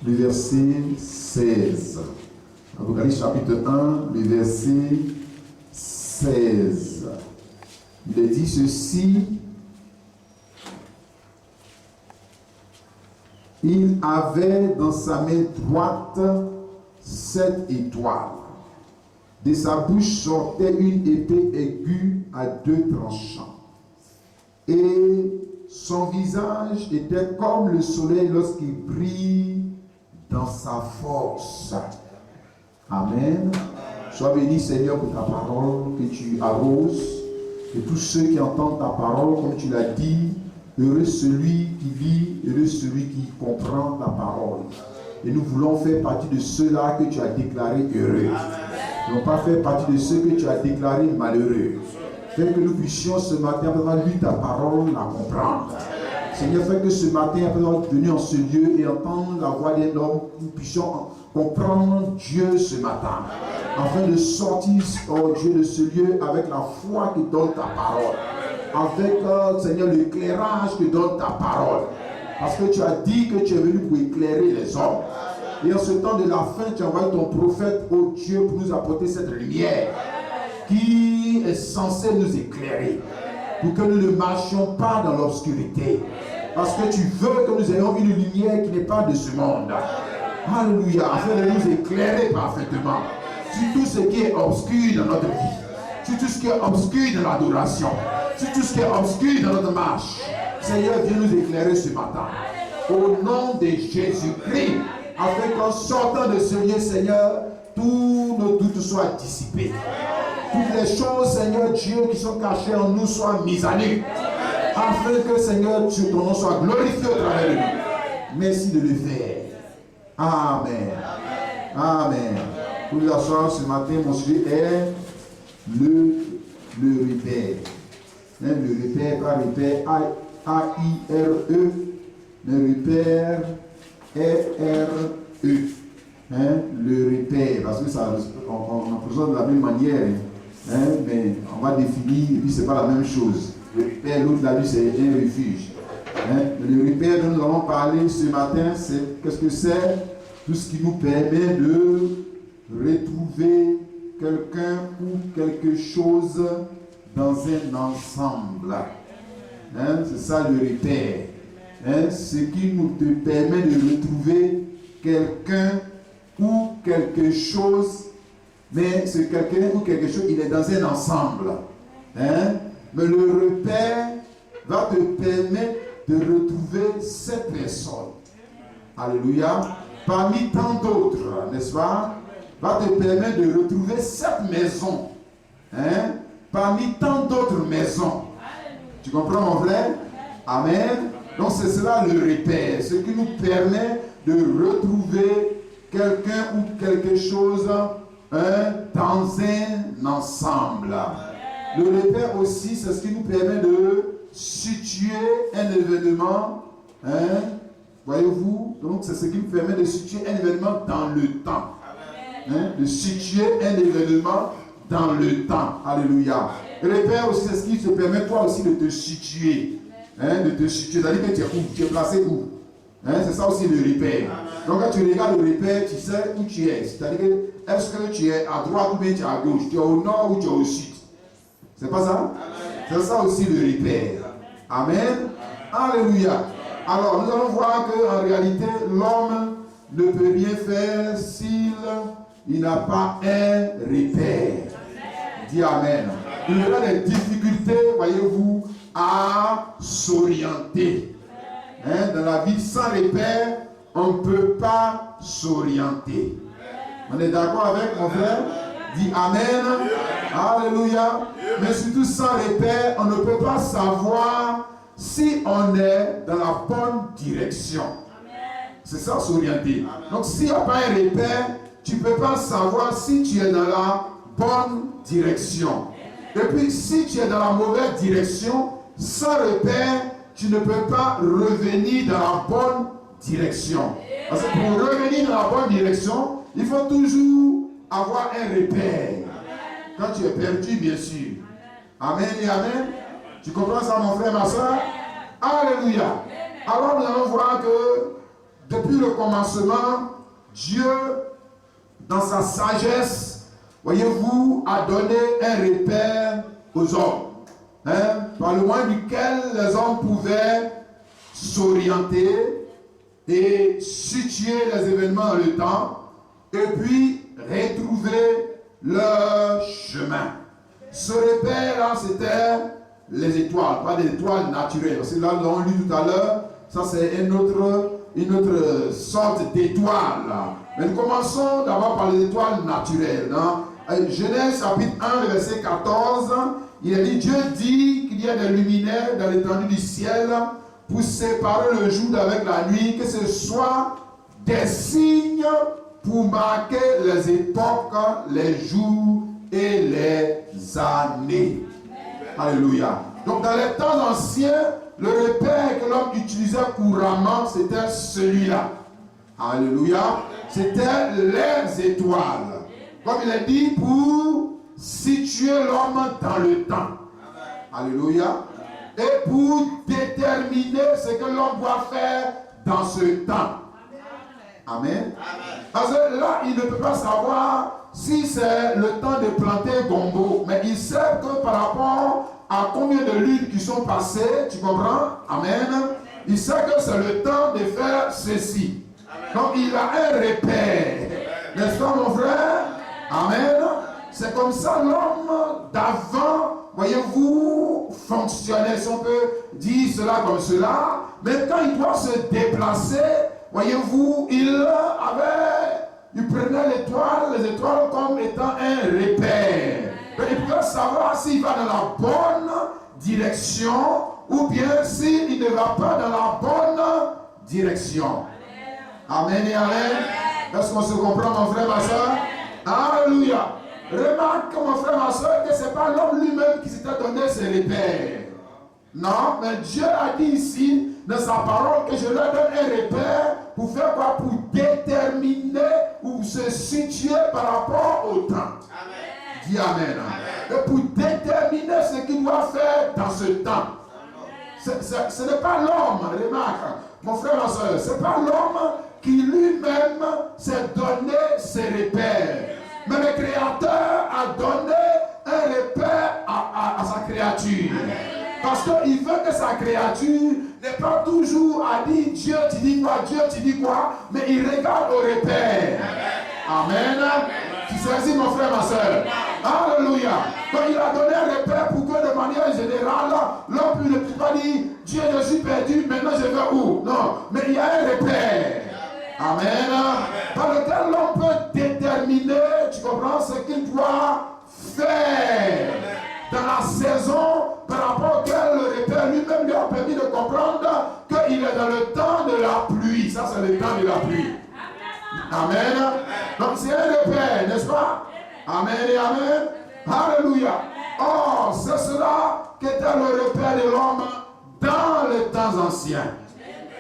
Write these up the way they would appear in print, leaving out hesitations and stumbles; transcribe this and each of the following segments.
le verset 16. Apocalypse chapitre 1, le verset 16. Il est dit ceci. Il avait dans sa main droite 7 étoiles. De sa bouche sortait une épée aiguë à 2 tranchants. Et son visage était comme le soleil lorsqu'il brille dans sa force. Amen. Sois béni, Seigneur, pour ta parole que tu arroses. Et tous ceux qui entendent ta parole, comme tu l'as dit, heureux celui qui lit, heureux celui qui comprend ta parole. Et nous voulons faire partie de ceux-là que tu as déclarés heureux. Nous n'allons pas faire partie de ceux que tu as déclarés malheureux. Fais que nous puissions ce matin, après lire ta parole, la comprendre. Seigneur, fais que ce matin, après avoir venu en ce lieu et entendre la voix d'un homme, nous puissions comprendre Dieu ce matin. Afin de sortir, oh Dieu, de ce lieu avec la foi que donne ta parole. Avec, Seigneur, l'éclairage que donne ta parole. Parce que tu as dit que tu es venu pour éclairer les hommes. Et en ce temps de la fin, tu as envoyé ton prophète, oh Dieu, pour nous apporter cette lumière qui est censée nous éclairer. Pour que nous ne marchions pas dans l'obscurité. Parce que tu veux que nous ayons une lumière qui n'est pas de ce monde. Alléluia, afin de nous éclairer parfaitement sur tout ce qui est obscur dans notre vie, sur tout ce qui est obscur dans l'adoration, sur tout ce qui est obscur dans notre marche. Seigneur, viens nous éclairer ce matin. Au nom de Jésus-Christ, afin qu'en sortant de ce lieu, Seigneur, tous nos doutes soient dissipés. Toutes les choses, Seigneur Dieu, qui sont cachées en nous soient mises à nu. Afin que, Seigneur, ton nom soit glorifié au travers de nous. Merci de le faire. Amen. Amen. Pour nous asseoir ce matin, mon sujet est le repère. Le repère, pas repère, A-I-R-E. Le repère, R-E. Le repère, parce que ça, on présente de la même manière. Mais on va définir, et puis c'est pas la même chose. Le repère, l'autre l'a dit, c'est un refuge. Le repère dont nous allons parler ce matin, c'est qu'est-ce que c'est? Tout ce qui nous permet de retrouver quelqu'un ou quelque chose dans un ensemble. C'est ça le repère. Ce qui nous te permet de retrouver quelqu'un ou quelque chose, mais ce quelqu'un ou quelque chose, il est dans un ensemble. Mais le repère va te permettre de retrouver cette personne. Alléluia. Parmi tant d'autres, n'est-ce pas? Va te permettre de retrouver cette maison. Parmi tant d'autres maisons. Tu comprends, mon frère? Amen. Donc c'est cela le repère. Ce qui nous permet de retrouver quelqu'un ou quelque chose dans un ensemble. Le repère aussi, c'est ce qui nous permet de situer un événement. Voyez-vous? Donc c'est ce qui nous permet de situer un événement dans le temps. De situer un événement dans le temps. Alléluia. Le repère aussi, c'est ce qui te permet toi aussi de te situer. De te situer. C'est-à-dire que tu es où? Tu es placé où? C'est ça aussi le repère. Donc quand tu regardes le repère, tu sais où tu es. C'est-à-dire que est-ce que tu es à droite ou bien tu es à gauche? Tu es au nord ou tu es au sud? C'est pas ça? C'est ça aussi le repère. Amen. Alléluia. Alors nous allons voir qu'en réalité, l'homme ne peut rien faire s'il n'a pas un repère. Dis Amen. Il y aura des difficultés, voyez-vous, à s'orienter. Dans la vie sans repère, on ne peut pas s'orienter. On est d'accord avec mon frère? Dis Amen. Alléluia. Mais surtout sans repère, on ne peut pas savoir si on est dans la bonne direction. C'est ça, s'orienter. Donc s'il n'y a pas un repère, tu ne peux pas savoir si tu es dans la bonne direction. Et puis si tu es dans la mauvaise direction, sans repère, tu ne peux pas revenir dans la bonne direction. Parce que pour revenir dans la bonne direction, il faut toujours avoir un repère. Quand tu es perdu, bien sûr. Amen et amen. Tu comprends ça, mon frère, ma soeur? Alléluia. Alors nous allons voir que depuis le commencement, Dieu, dans sa sagesse, voyez-vous, a donné un repère aux hommes, par le moyen duquel les hommes pouvaient s'orienter et situer les événements dans le temps, et puis retrouver leur chemin. Ce repère-là, c'était les étoiles, pas des étoiles naturelles. Parce que là, on l'a lu tout à l'heure, ça c'est une autre sorte d'étoile. Mais nous commençons d'abord par les étoiles naturelles. Genèse chapitre 1, verset 14, il a dit, Dieu dit qu'il y a des luminaires dans l'étendue du ciel pour séparer le jour d'avec la nuit, que ce soit des signes pour marquer les époques, les jours et les années. Alléluia. Donc dans les temps anciens, le repère que l'homme utilisait couramment, c'était celui-là. Alléluia. C'était les étoiles. Comme il est dit, pour situer l'homme dans le temps. Alléluia. Et pour déterminer ce que l'homme doit faire dans ce temps. Amen. Parce que là, il ne peut pas savoir si c'est le temps de planter gombo. Mais il sait que par rapport à combien de lunes qui sont passées, tu comprends? Amen. Il sait que c'est le temps de faire ceci. Donc il a un repère. N'est-ce pas mon frère? Amen. C'est comme ça l'homme d'avant, voyez-vous, fonctionnait. Si on peut dire cela comme cela. Mais quand il doit se déplacer, voyez-vous, il prenait les étoiles comme étant un repère. Il pouvait savoir s'il va dans la bonne direction ou bien s'il ne va pas dans la bonne direction. Amen et amen. Est-ce qu'on se comprend, mon frère, ma soeur? Alléluia. Remarque, mon frère, ma soeur, que ce n'est pas l'homme lui-même qui s'était donné ses repères. Non, mais Dieu a dit ici, dans sa parole, que je leur donne un repère pour faire quoi? Pour déterminer ou se situer par rapport au temps. Amen. Dis amen. Et pour déterminer ce qu'il doit faire dans ce temps. Ce n'est pas l'homme, remarque, mon frère, ma soeur, ce n'est pas l'homme qui lui-même s'est donné ses repères. Mais le Créateur a donné un repère à sa créature. Amen. Parce qu'il veut que sa créature n'est pas toujours à dire Dieu tu dis quoi, Dieu tu dis quoi, mais il regarde au repère. Amen. Tu saisis mon frère, ma soeur. Alléluia. Donc il a donné un repère pour que de manière générale, l'homme ne puisse pas dire Dieu je suis perdu, maintenant je vais où? Non, mais il y a un repère. Amen. Par lequel l'homme peut déterminer, tu comprends, ce qu'il doit faire dans la saison par rapport auquel le repère lui-même lui a permis de comprendre qu'il est dans le temps de la pluie. Ça, c'est le temps de la pluie. Amen. Donc, c'est un repère, n'est-ce pas? Amen et amen. Alléluia. Oh, c'est cela qu'était le repère de l'homme dans les temps anciens.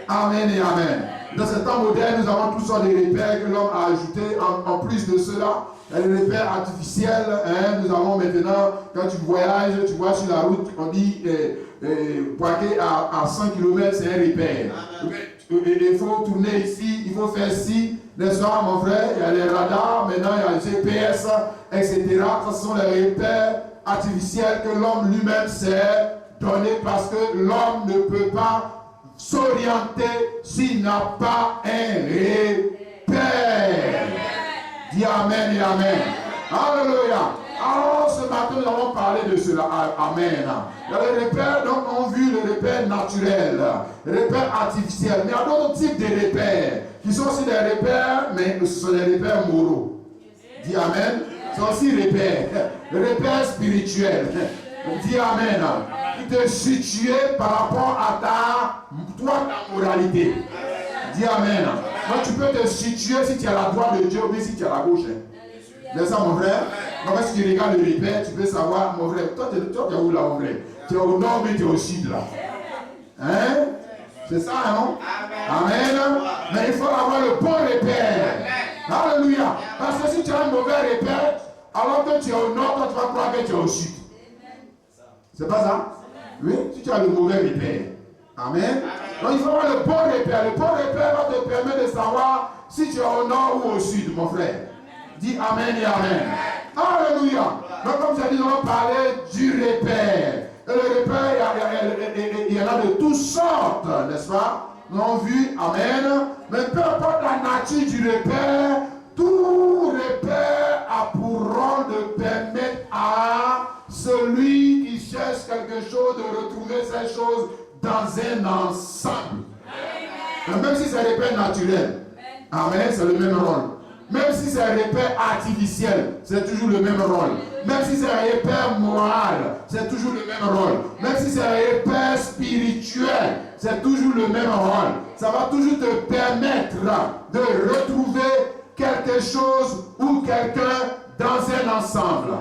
Amen et amen. Dans ce temps moderne, nous avons toutes sortes de repères que l'homme a ajoutés. En plus de cela, les repères artificiels. Nous avons maintenant, quand tu voyages, tu vois sur la route, on dit braquer à 100 km, c'est un repère. Il faut tourner ici, il faut faire ci. N'est-ce pas, mon frère? Il y a les radars, maintenant il y a le GPS, etc. Ce sont les repères artificiels que l'homme lui-même s'est donné parce que l'homme ne peut pas s'orienter s'il n'a pas un repère. Dis amen et amen. Alléluia. Alors ce matin nous allons parler de cela. Amen. Il y a les repères, donc on a vu le repère naturel, le repère artificiel. Mais il y a d'autres types de repères qui sont aussi des repères, mais ce sont des repères moraux. Dis amen. Ce sont aussi des repères spirituels. Dis amen. Qui te situe par rapport à ta moralité. Dis amen. Donc tu peux te situer si tu es à la droite de Dieu ou si tu es à la gauche. C'est ça mon frère. Donc si tu regardes le repère, tu peux savoir, mon frère, toi tu es où là mon frère? Tu es au nord mais tu es au sud là. Hein? C'est ça, non? Amen. Mais il faut avoir le bon repère. Alléluia. Parce que si tu as un mauvais repère, alors que tu es au nord, toi tu vas croire que tu es au sud. C'est pas ça? Oui, si tu as le mauvais repère. Amen. Donc il faut avoir le bon repère. Le bon repère va te permettre de savoir si tu es au nord ou au sud, mon frère. Dis Amen et Amen. Alléluia. Donc comme j'ai dit, nous allons parler du repère. Et le repère, il y en a de toutes sortes, n'est-ce pas? Nous avons vu, Amen. Mais peu importe la nature du repère, tout repère a pour rôle de permettre à celui qui cherche quelque chose de retrouver ces choses dans un ensemble. Même si c'est un repère naturel, Amen, c'est le même rôle. Même si c'est un repère artificiel, c'est toujours le même rôle. Même si c'est un repère moral, c'est toujours le même rôle. Même si c'est un repère spirituel, c'est toujours le même rôle. Ça va toujours te permettre de retrouver quelque chose ou quelqu'un dans un ensemble.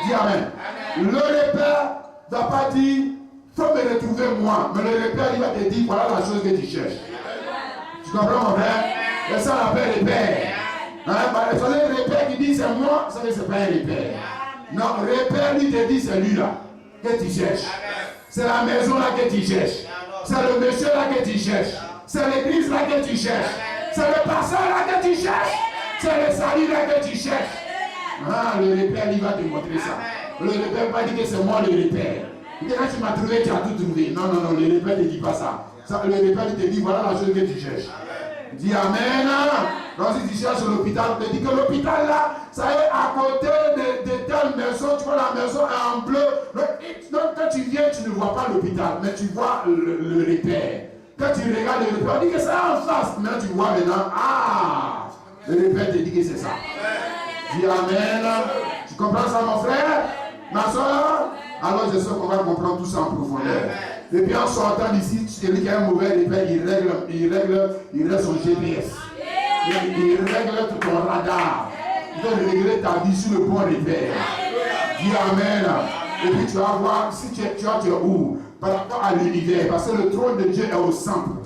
Dis Amen. Le repère ne va pas dire, il faut me retrouver moi. Mais le repère, il va te dire, voilà la chose que tu cherches. Tu comprends mon frère? Et ça, on appelle repère. Hein? Le repère qui dit c'est moi, ça c'est pas un repère. Non, repère lui te dit c'est lui là que tu cherches. C'est la maison là que tu cherches. C'est le monsieur là que tu cherches. C'est l'église là que tu cherches. C'est le pasteur là que tu cherches. C'est le salut là que tu cherches. Ah, le repère il va te montrer ça. Le repère ne va pas dire que c'est moi le repère. Quand tu m'as trouvé, tu as tout trouvé. Non, non, non, le repère ne dit pas ça. Le repère il te dit voilà la chose que tu cherches. Dis Amen. Donc si tu cherches l'hôpital, on te dit que l'hôpital là, ça est à côté de telle maison, tu vois la maison est en bleu. Donc quand tu viens, tu ne vois pas l'hôpital, mais tu vois le repère. Quand tu regardes le repère, on dit que c'est en face, mais tu vois maintenant, ah, le repère te dit que c'est ça. Dis Amen. Tu comprends ça mon frère? Ma soeur? Alors je sais qu'on va comprendre tout ça en profondeur. Et puis en sortant d'ici, celui qui a un mauvais repère, il règle son GPS. Il règle tout ton radar. Il doit régler ta vie sur le bon repère. Dis Amen. Et puis tu vas voir si tu es où par rapport à l'univers. Parce que le trône de Dieu est au centre.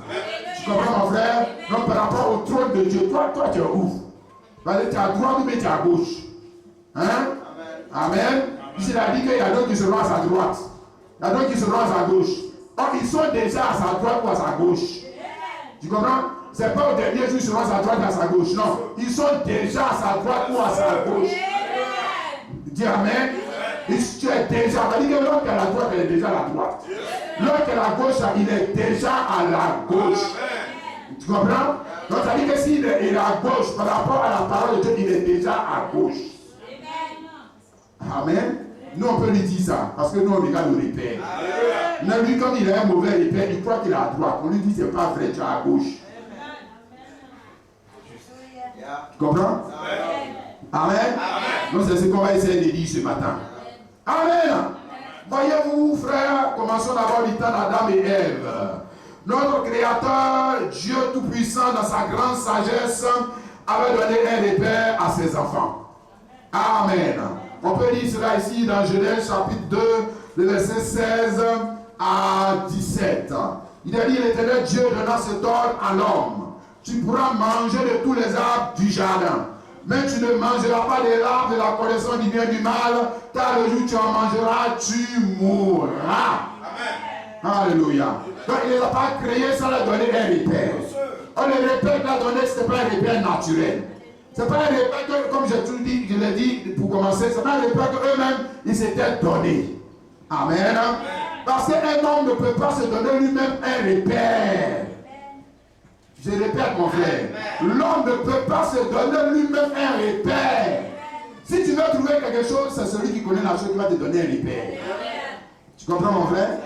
Tu comprends mon frère? Donc par rapport au trône de Dieu, toi tu es où? Parce que tu es à droite ou tu es à gauche. Hein? Amen. Ici il a dit qu'il y a d'autres qui se lancent à droite. Il y a d'autres qui se lancent à gauche. Or, ils sont déjà à sa droite ou à sa gauche. Tu comprends? C'est pas au dernier jour qu'ils seront à sa droite ou à sa gauche. Non. Ils sont déjà à sa droite ou à sa gauche. Dis Amen. Et si tu es déjà, ça veut dire que l'homme qui est à la droite, il est déjà à la droite. L'homme qui est à la gauche, il est déjà à la gauche. Tu comprends? Donc ça veut dire que s'il est à gauche, par rapport à la parole de Dieu, il est déjà à gauche. Amen. Nous, on peut lui dire ça, parce que nous, on regarde le repère. Mais lui, comme il a un mauvais repère, il croit qu'il est à droite. On lui dit, c'est pas vrai, tu es à gauche. Tu comprends? Amen. Donc, c'est ce qu'on va essayer de dire ce matin. Amen. Voyez-vous, frères, commençons d'abord du temps d'Adam et Ève. Notre Créateur, Dieu Tout-Puissant, dans sa grande sagesse, avait donné un repère à ses enfants. Amen. On peut lire cela ici dans Genèse chapitre 2, le verset 16 à 17. Il a dit, l'Éternel Dieu donna cet ordre à l'homme. Tu pourras manger de tous les arbres du jardin, mais tu ne mangeras pas de l'arbre de la connaissance du bien et du mal, car le jour où tu en mangeras, tu mourras. Amen. Alléluia. Donc il ne l'a pas créé sans leur donner un repère. Or, le repère qu'il a donné, ce n'est pas un repère naturel. Ce n'est pas un repère que, comme je l'ai dit pour commencer, ce n'est pas un repère qu'eux-mêmes, ils s'étaient donnés. Amen. Parce qu'un homme ne peut pas se donner lui-même un repère. Je répète mon frère, l'homme ne peut pas se donner lui-même un repère. Si tu veux trouver quelque chose, c'est celui qui connaît la chose qui va te donner un repère. Tu comprends mon frère?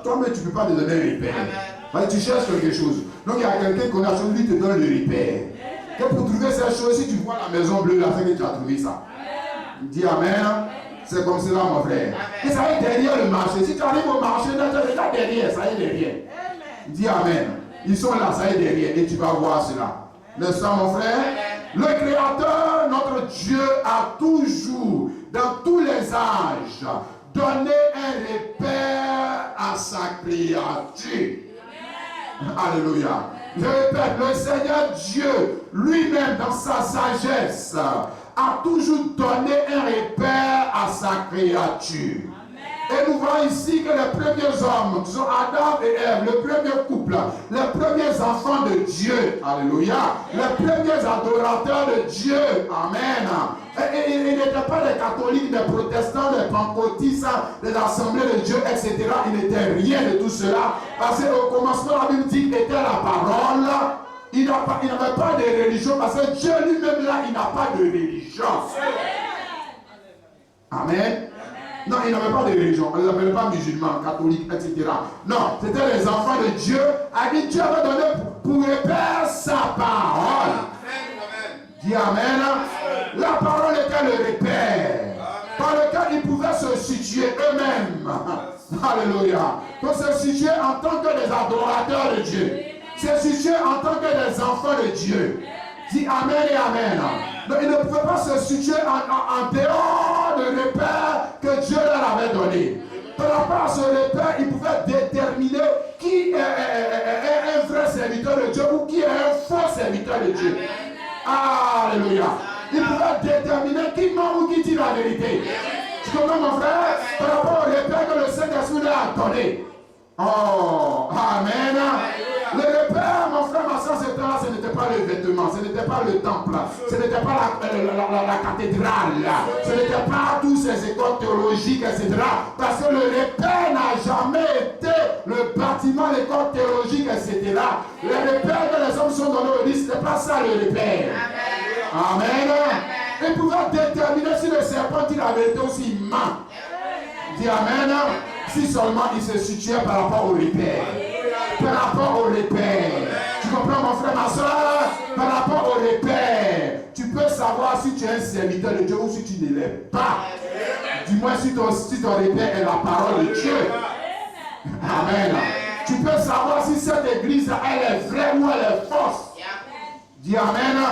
Toi-même tu ne peux pas te donner un repère. Parce que tu cherches quelque chose. Donc il y a quelqu'un qui connaît la chose, lui te donne le repère. Que pour trouver cette chose, si tu vois la maison bleue, là, c'est que tu as trouvé ça. Dis Amen. C'est comme cela mon frère. Et ça est derrière le marché. Si tu arrives au marché, là, tu regardes derrière, ça est derrière. Dis Amen. Ils sont là, ça est derrière, et tu vas voir cela. N'est-ce pas mon frère? Le Créateur, notre Dieu, a toujours, dans tous les âges, donné un repère à sa créature. Alléluia. Je répète, le Seigneur Dieu, lui-même, dans sa sagesse, a toujours donné un repère à sa créature. Et nous voyons ici que les premiers hommes, qui sont Adam et Ève, le premier couple, les premiers enfants de Dieu, alléluia, les premiers adorateurs de Dieu, amen. Et ils n'étaient pas des catholiques, des protestants, des pentecôtistes, des assemblées de Dieu, etc. Ils n'étaient rien de tout cela. Parce qu'au commencement, la Bible dit qu'il était la parole. Il n'avait pas de religion, parce que Dieu lui-même là, il n'a pas de religion. Amen. Non, il n'avait pas de religion. On ne les appelait pas musulmans, catholiques, etc. Non, c'était les enfants de Dieu à qui Dieu avait donné pour répéter sa parole. Dis amen. La parole était le repère par lequel ils pouvaient se situer eux-mêmes. Alléluia. Pour se situer en tant que des adorateurs de Dieu. Se situer en tant que des enfants de Dieu. Dis amen et amen. Donc ils ne pouvaient pas se situer en dehors du repère que Dieu leur avait donné. Par rapport à ce repère, ils pouvaient déterminer qui est un vrai serviteur de Dieu ou qui est un faux serviteur de Dieu. Alléluia. Ils pouvaient déterminer qui ment ou qui dit la vérité. Tu comprends mon frère? Par rapport au repère que le Saint-Esprit leur a donné. Oh, amen. Le repère, mon frère, ma soeur, ce n'était pas le vêtement, ce n'était pas le temple, ce n'était pas la cathédrale, ce n'était pas tous ces écoles théologiques, etc. Parce que le repère n'a jamais été le bâtiment, l'école théologique, etc. Le repère que les hommes sont donnés au livre, ce n'était pas ça le repère. Amen. Ils pouvaient déterminer si le serpent dit la vérité ou s'il ment. Dis amen. Si seulement il se situait par rapport au repère. Par rapport au repère. Tu comprends mon frère, ma soeur? Par rapport au repère. Tu peux savoir si tu es un serviteur de Dieu ou si tu ne l'es pas. Du moins si ton repère est la parole de Dieu. Amen. Tu peux savoir si cette église elle est vraie ou elle est fausse. Dis amen.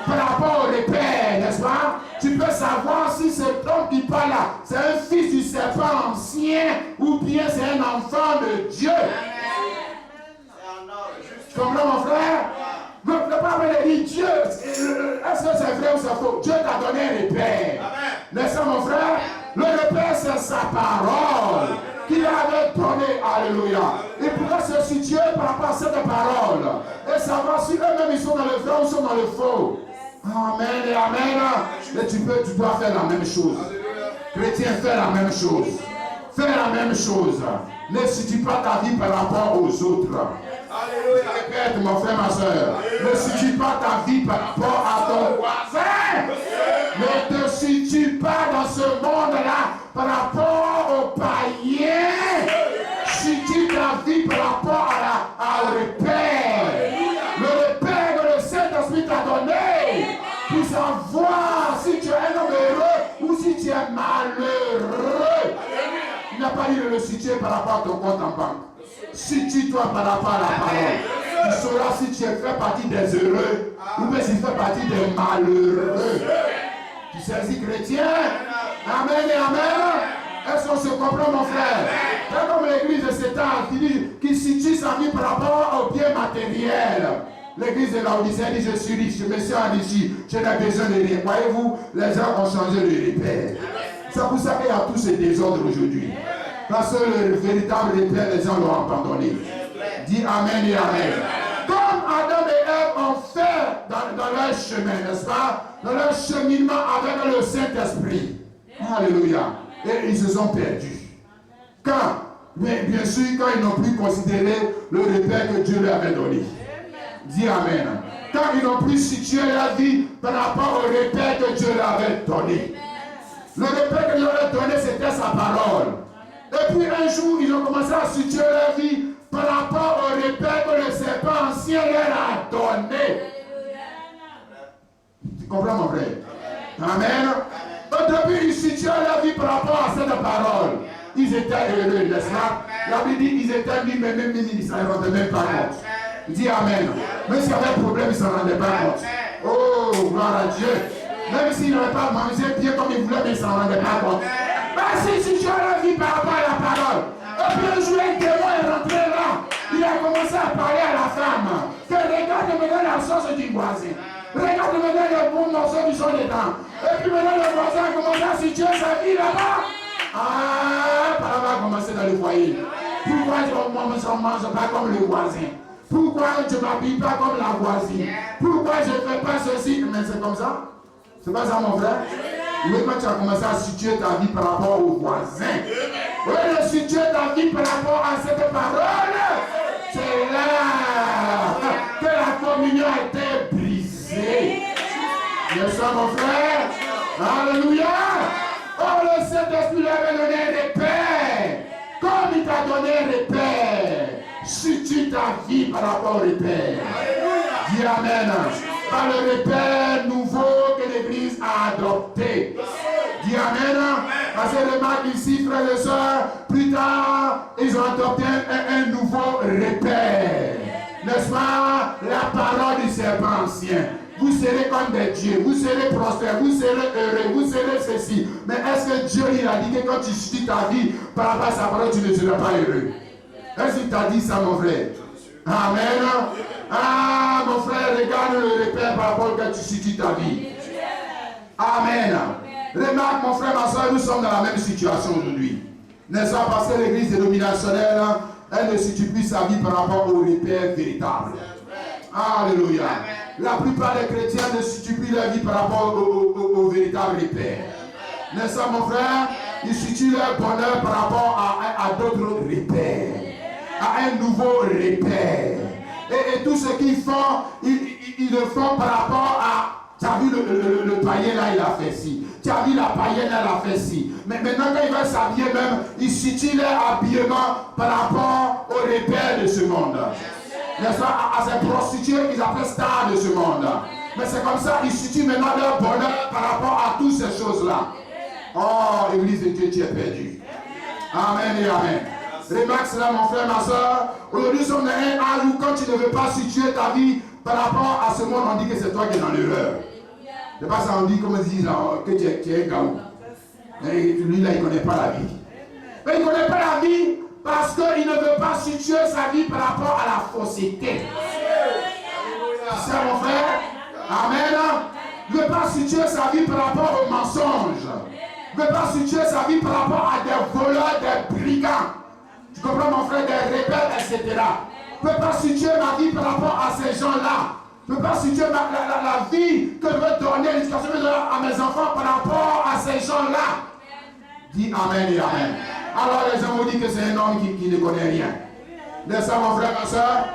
Par rapport au repère, n'est-ce pas? Tu peux savoir si cet homme qui parle là, c'est un fils du serpent ancien ou bien c'est un enfant de Dieu. Tu comprends mon frère? Le Bible dit Dieu, est-ce que c'est vrai ou c'est faux? Dieu t'a donné un repère. N'est-ce pas mon frère? Le repère c'est sa parole qu'il avait donnée. Alléluia. Il pourrait se situer par rapport à cette parole et savoir si eux-mêmes ils sont dans le vrai ou sont dans le faux. Amen et amen. Et tu dois faire la même chose. Chrétien, fais la même chose. Fais la même chose. Ne situe pas ta vie par rapport aux autres. Alléluia. Répète mon frère, ma soeur. Ne situe pas ta vie par rapport à ton voisin. Ne te situe pas dans ce monde-là par rapport aux païens. Situe ta vie par rapport au repère. Le repère que le Saint-Esprit t'a donné pour savoir si tu es un homme heureux ou si tu es malheureux. Il n'a pas dit de le situer par rapport à ton compte en banque. Situe-toi par rapport à la parole. Tu sauras si tu fais partie des heureux ou bien si tu fais partie des malheureux. Tu saisis chrétien? Amen et amen. Est-ce qu'on se comprend mon frère? C'est comme l'église de Satan qui situe sa vie par rapport aux biens matériels. L'église de Laodicée dit je suis riche, je me suis enrichi, je n'ai besoin de rien. Voyez-vous, les gens ont changé de repère. C'est pour ça qu'il y a tous ces désordres aujourd'hui. Parce que le véritable repère, les gens l'ont abandonné. Dis amen et amen. Comme Adam et Ève ont fait dans leur chemin, n'est-ce pas? Dans leur cheminement avec le Saint-Esprit. Alléluia. Et ils se sont perdus. Quand? Bien sûr, quand ils n'ont plus considéré le repère que Dieu leur avait donné. Dis amen. Quand ils n'ont plus situé la vie par rapport au repère que Dieu leur avait donné. Le repère que Dieu leur avait donné, c'était sa parole. Et puis un jour, ils ont commencé à situer leur vie par rapport au repère que le serpent ancien leur a donné. Tu comprends mon frère? Amen. Au début, ils situaient leur vie par rapport à cette parole. Ils étaient heureux, n'est-ce pas? La Bible dit qu'ils étaient mis, mais même ils ne s'en rendaient même pas compte. Dis amen. Même s'il y avait un problème, ils ne s'en rendaient pas compte. Oh, gloire à Dieu. Même s'ils n'avaient pas mangé bien comme ils voulaient, mais ils ne s'en rendaient pas compte. Mais si tu as la vie par rapport à la parole, et puis un jour, un démon est rentré là. Il a commencé à parler à la femme. Que regarde maintenant la sauce du voisin. Regarde maintenant le bon morceau du son des dents. Et puis maintenant le voisin a commencé à situer sa vie là-bas. Ah, par là va commencer dans le foyer. Pourquoi je ne mange pas comme le voisin? Pourquoi je ne m'habille pas comme la voisine? Pourquoi je ne fais pas ceci? Mais c'est comme ça. C'est pas ça, mon frère? Oui, quand tu as commencé à situer ta vie par rapport aux voisins. Oui, de situer ta vie par rapport à cette parole. C'est là que la communion a été brisée. N'est-ce pas, mon frère? Alléluia! Oh, le Saint-Esprit lui avait donné un repère. Comme il t'a donné un repère, situe ta vie par rapport au repère. Dis Amen. Par le repère nouveau que l'Église a adopté. Dis Amen. Parce que remarque ici, frères et sœurs, plus tard, ils ont adopté un nouveau repère. N'est-ce pas? La parole du serpent ancien. Vous serez comme des dieux, vous serez prospères, vous serez heureux, vous serez ceci. Mais est-ce que Dieu il a dit que quand tu suis ta vie par rapport à sa parole, tu ne seras pas heureux? Est-ce qu'il t'a dit ça, mon frère? Amen. Ah, mon frère, regarde le repère par rapport à que tu situes ta vie. Amen. Remarque, mon frère, ma soeur, nous sommes dans la même situation aujourd'hui. N'est-ce pas? Parce que l'église dénominationnelle, elle ne situe plus sa vie par rapport au repère véritable. Alléluia. La plupart des chrétiens ne situent plus leur vie par rapport au véritable repère. N'est-ce pas, mon frère? Ils situent leur bonheur par rapport à d'autres repères, à un nouveau repère. Et tout ce qu'ils font, ils le font par rapport à... Tu as vu le païen là, il a fait ci. Tu as vu la païenne, elle a fait ci. Mais maintenant, quand ils veulent s'habiller même, ils situent leur habillement par rapport au repère de ce monde. N'est-ce pas? À ces prostituées qu'ils appellent stars de ce monde. Mais c'est comme ça, ils situent maintenant leur bonheur par rapport à toutes ces choses-là. Oh, Église de Dieu, tu es perdu. Amen et amen. Remarque cela, mon frère, ma soeur. Aujourd'hui, nous sommes dans un âge où quand tu ne veux pas situer ta vie par rapport à ce monde, on dit que c'est toi qui es dans l'erreur. C'est pas ça, on dit, comme ils disent, que tu es un gaou. Et lui, là, il ne connaît pas la vie. Mais il ne connaît pas la vie parce qu'il ne veut pas situer sa vie par rapport à la fausseté. C'est ça, mon frère? Amen. Il ne veut pas situer sa vie par rapport au mensonge. Il ne veut pas situer sa vie par rapport à des voleurs, des brigands. Tu comprends, mon frère, des rebelles, etc. Je ne peux pas situer ma vie par rapport à ces gens-là. Je ne peux pas situer la vie que je veux donner, l'éducation que je veux donner à mes enfants par rapport à ces gens-là. Dis Amen et Amen. Alors les gens vous disent que c'est un homme qui ne connaît rien. N'est-ce pas, mon frère, ma soeur?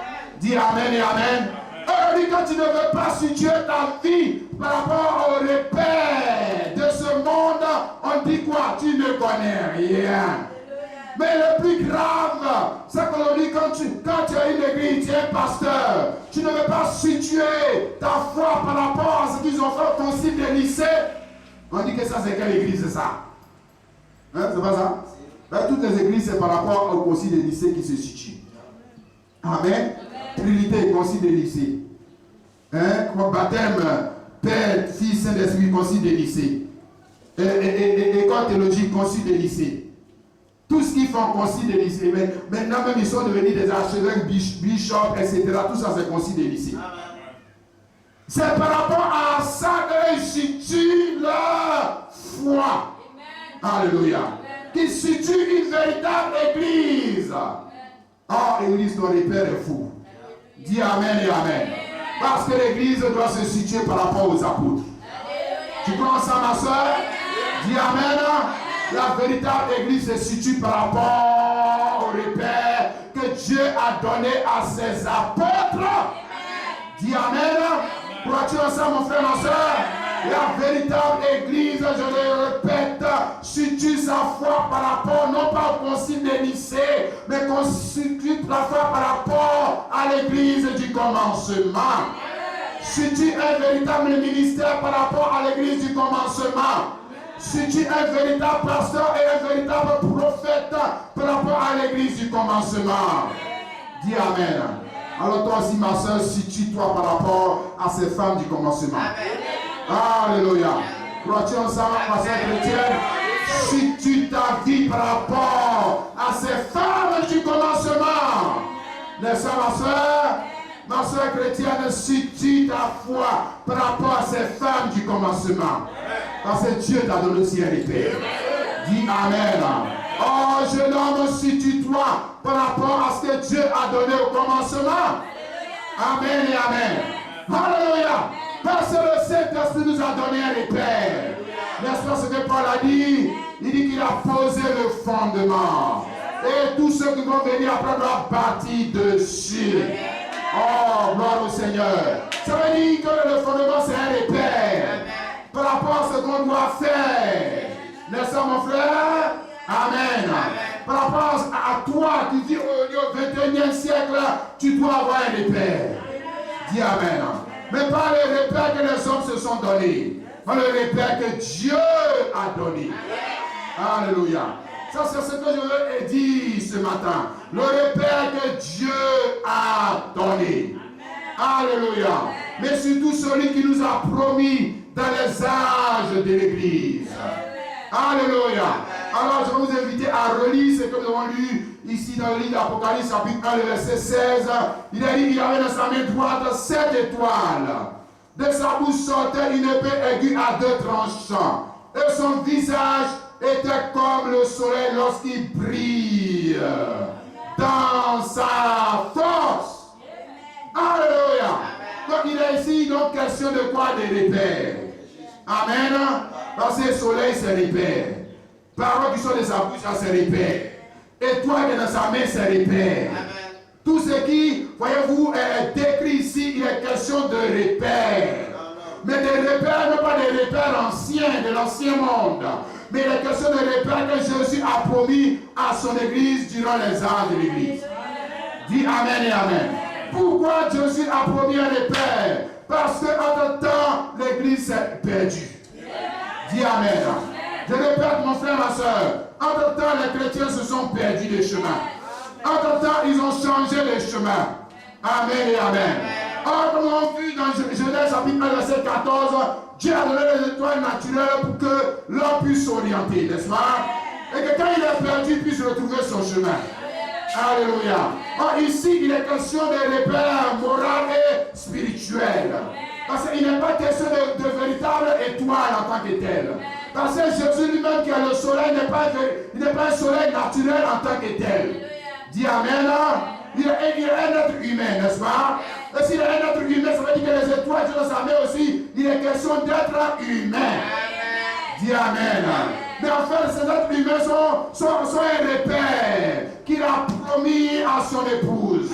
Dis Amen et Amen. Aujourd'hui, quand tu ne veux pas situer ta vie par rapport au repère de ce monde, on dit quoi? Tu ne connais rien. Mais le plus grave, c'est qu'aujourd'hui, quand tu as une église, tu es un pasteur, tu ne veux pas situer ta foi par rapport à ce qu'ils ont fait au concile des lycées. On dit que ça, c'est quelle église, c'est ça? Hein, c'est pas ça? Ben, toutes les églises, c'est par rapport au concile des lycées qui se situent. Amen. Trinité, concile des lycées. Hein? Baptême, Père, Fils, Saint-Esprit, concile des lycées. École théologique, concile des lycées. Tout ce qu'ils font, concile des lycées. Mais maintenant même, ils sont devenus des archevêques, bishops, etc. Tout ça, c'est concile des lycées. C'est par rapport à ça qu'ils situent leur foi. Alléluia. Qu'ils situent une véritable église. Oh, église, ton repère est fou. Dis Amen et Amen. Parce que l'église doit se situer par rapport aux apôtres. Tu crois ça, ma soeur? Dis Amen. La véritable église se situe par rapport au repère que Dieu a donné à ses apôtres. Dis Amen. Crois-tu en ça, mon frère, ma soeur? La véritable église, je le répète, situe sa foi par rapport, non pas au concile des lycées, mais constitue la foi par rapport à l'église du commencement. Situe un véritable ministère par rapport à l'église du commencement. Situe un véritable pasteur et un véritable prophète par rapport à l'église du commencement. Dis Amen. Alors toi aussi, ma soeur, situe-toi par rapport à ces femmes du commencement. Alléluia. Crois-tu en ça, ma soeur chrétienne? Situe ta vie par rapport à ces femmes du commencement. N'est-ce pas, ma soeur? Ma soeur chrétienne, situe ta foi par rapport à ces femmes du commencement. Parce que Dieu t'a donné aussi un repère. Dis Amen. Oh, jeune homme, situe-toi par rapport à ce que Dieu a donné au commencement. Amen et Amen. Alléluia. Parce que le Saint-Esprit nous a donné un repère. N'est-ce pas ce que Paul a dit? Il dit qu'il a posé le fondement. Et tous ceux qui vont venir après doivent bâtir dessus. Oh, gloire au Seigneur. Ça veut dire que le fondement, c'est un repère par rapport à ce qu'on doit faire. N'est-ce pas, mon frère? Amen. Par rapport à toi qui vis au 21e siècle, tu dois avoir un repère. Dis Amen. Mais pas le repère que les hommes se sont donnés, mais le repère que Dieu a donné. Alléluia. Ça, c'est ce que je veux dire ce matin. Le repère que Dieu a donné. Alléluia. Mais surtout celui qui nous a promis dans les âges de l'Église. Alléluia. Alors, je vais vous inviter à relire ce que nous avons lu ici dans le livre d'Apocalypse, chapitre 1, le verset 16. Il a dit qu'il avait dans sa main droite 7 étoiles. De sa bouche sortait une épée aiguë à 2 tranchants. Et son visage était comme le soleil lorsqu'il brille dans sa force. Alléluia. Donc il est ici donc question de quoi? De repères. Amen. Parce que le soleil c'est repère. Paroles qui sont de sa bouche, c'est repère. Étoile qui est dans sa main, c'est repère. Tout ce qui, voyez-vous, est décrit ici, il est question de repères. Mais des repères, non pas des repères anciens, de l'ancien monde. Mais il est question de repères que Jésus a promis à son église durant les âges de l'église. Dis Amen et Amen. Pourquoi Jésus a promis un repère? Parce qu'entre-temps, l'église s'est perdue. Dis Amen. Je répète, mon frère, ma soeur. Entre-temps, les chrétiens se sont perdus des chemins. Entre-temps, ils ont changé les chemins. Amen et Amen. Or, comme nous avons vu dans Genèse chapitre 1, verset 14, Dieu a donné les étoiles naturelles pour que l'homme puisse s'orienter, n'est-ce pas? Et que quand il est perdu, il puisse retrouver son chemin. Alléluia. Or, ici, il est question de repères moraux et spirituels. Parce qu'il n'est pas question de véritables étoiles en tant que telles. Parce que Jésus lui-même qui a le soleil n'est pas un soleil naturel en tant que tel. Dis Amen. Il est un être humain, n'est-ce pas? Et s'il est un être humain, ça veut dire que les étoiles qui dans sa main aussi, il est question d'être humain. Dis Amen. Mais en fait, ces êtres humains sont un repère qu'il a promis à son épouse,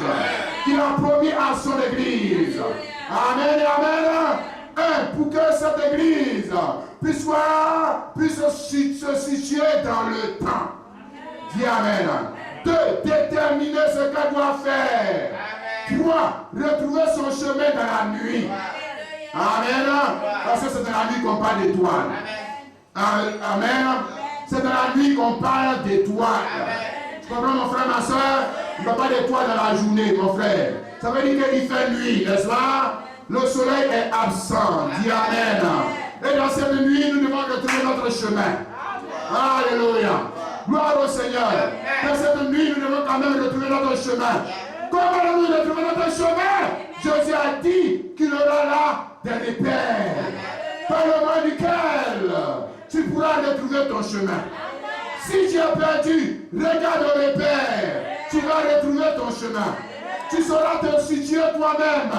qu'il a promis à son église. Amen et Amen. Pour que cette église puisse se situer dans le temps. Dis Amen. 2. Déterminer ce qu'elle doit faire. 3. Retrouver son chemin dans la nuit. Amen. Parce que c'est dans la nuit qu'on parle d'étoiles. Amen. C'est dans la nuit qu'on parle d'étoiles. Tu comprends, mon frère, ma soeur? Il n'y a pas d'étoiles dans la journée, mon frère. Ça veut dire qu'il fait nuit, n'est-ce pas? Le soleil est absent. Dis Amen. Et dans cette nuit, nous devons retrouver notre chemin. Alléluia. Gloire au Seigneur. Dans cette nuit, nous devons quand même retrouver notre chemin. Comment allons-nous retrouver notre chemin? Jésus a dit qu'il aura là des repères. Par le moyen duquel tu pourras retrouver ton chemin. Si tu es perdu, regarde le repère. Tu vas retrouver ton chemin. Tu sauras te situer toi-même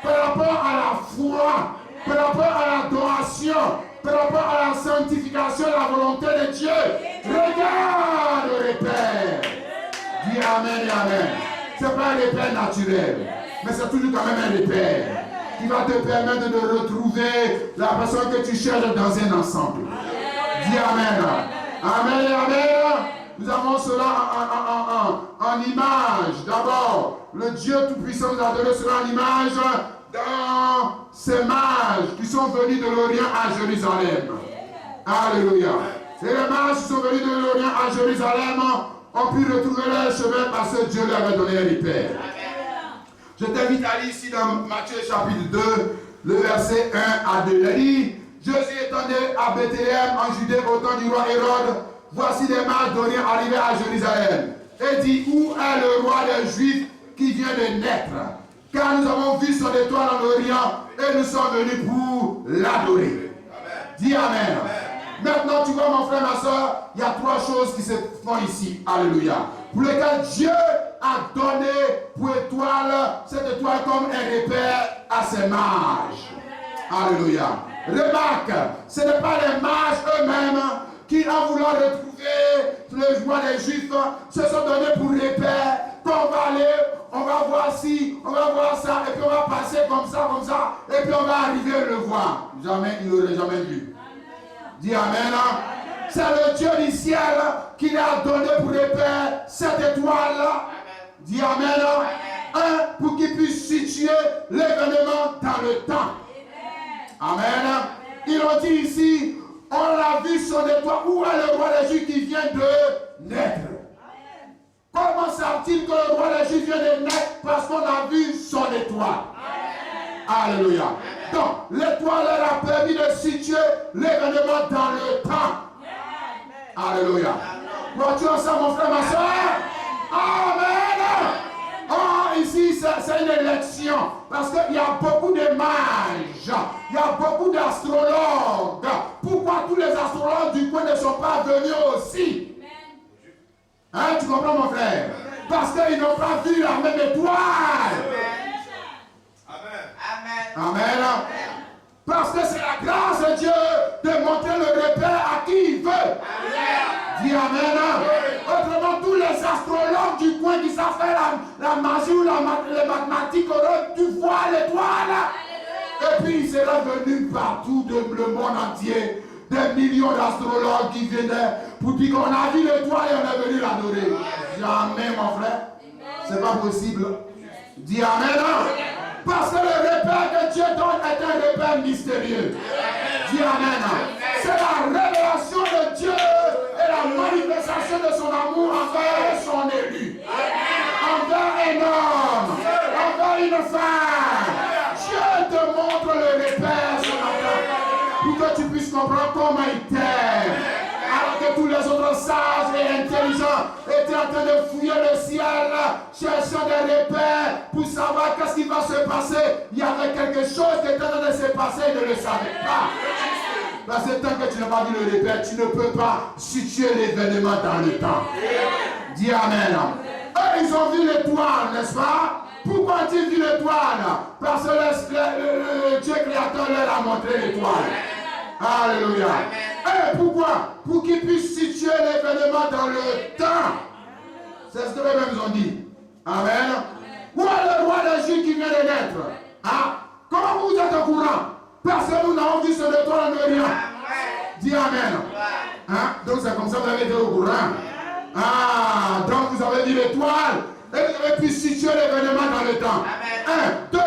par rapport à la foi, par rapport à l'adoration, par rapport à la sanctification et la volonté de Dieu. Regarde le repère. Dis Amen et Amen. Ce n'est pas un repère naturel, mais c'est toujours quand même un repère qui va te permettre de retrouver la personne que tu cherches dans un ensemble. Dis Amen. Amen et Amen. Nous avons cela en image. D'abord, le Dieu Tout-Puissant nous a donné cela en image dans ces mages qui sont venus de l'Orient à Jérusalem. Alléluia. Et les mages qui sont venus de l'Orient à Jérusalem ont pu retrouver leur chemin parce que Dieu leur avait donné un repère. Je t'invite à lire ici dans Matthieu chapitre 2, le verset 1 à 2. Il dit, Jésus étant né à Bethléem en Judée au temps du roi Hérode, voici des mages d'Orient arrivés à Jérusalem. Et dit, où est le roi des Juifs qui vient de naître? Car nous avons vu son étoile en Orient et nous sommes venus pour l'adorer. Dis Amen. Maintenant, tu vois, mon frère, ma soeur, il y a 3 choses qui se font ici. Alléluia. Pour lesquelles Dieu a donné pour étoile, cette étoile comme un repère à ses mages. Alléluia. Remarque, ce n'est pas les mages eux-mêmes qui, en voulant retrouver le joie des Juifs, se sont donnés pour repère. Quand on va aller, on va voir ci, on va voir ça, et puis on va passer comme ça, et puis on va arriver à le voir. Jamais, il n'aurait jamais vu. Dis Amen. C'est le Dieu du ciel qui l'a donné pour repère cette étoile-là. Dis Amen. Pour qu'il puisse situer l'événement dans le temps. Amen. Ils ont dit ici, on a vu son étoile. Où est le roi des Juifs qui vient de naître? Comment savent-ils que le roi des Juifs vient de naître? Parce qu'on a vu son étoile. Alléluia. Donc, l'étoile leur a permis de situer l'événement dans le temps. Alléluia. Vois-tu ensemble, mon frère, ma soeur? Amen. Oh, ici, c'est une élection. Parce qu'il y a beaucoup de mages. Il y a beaucoup d'astrologues. Pourquoi tous les astrologues du coin ne sont pas venus aussi? Hein, tu comprends, mon frère? Parce qu'ils n'ont pas vu la même étoile. Amen. Amen. Parce que c'est la grâce de Dieu de montrer le repère à qui il veut. Dis Amen. Autrement, tous les astrologues du coin qui savent faire la magie ou les mathématiques auraient dû voir l'étoile. Et puis il sera venu partout dans le monde entier. Des millions d'astrologues qui venaient pour dire qu'on a vu l'étoile et on est venu l'adorer. Jamais, mon frère. C'est pas possible. Dis Amen. Parce que le repère que Dieu donne est un repère mystérieux. Dis Amen. C'est la révélation de Dieu et la manifestation de son amour envers son élu. Envers un homme. Envers une femme. Dieu te montre le repère ce matin. Pour que tu puisses comprendre comment il t'aime. Alors que tous les autres sages et intelligents étaient en train de fouiller le ciel, cherchant des repères pour savoir qu'est-ce qui va se passer. Il y avait quelque chose qui était en train de se passer et ne le savait pas. Parce que tant que tu n'as pas vu le repère, tu ne peux pas situer l'événement dans le temps. Dis Amen. Eux, ils ont vu l'étoile, n'est-ce pas? Pourquoi ont-ils vu l'étoile? Parce que le Dieu créateur leur a montré l'étoile. Alléluia. Et pourquoi? Pour qu'ils puissent situer l'événement dans le temps. C'est ce que eux-mêmes ont dit. Amen. Où est le roi des Juifs qui vient de naître? Hein? Comment vous êtes au courant? Parce que nous n'avons vu son étoile en rien. Dis Amen. Hein? Donc c'est comme ça que vous avez été au courant. Ah, donc vous avez vu l'étoile et vous avez pu situer l'événement dans le temps. 1, 2,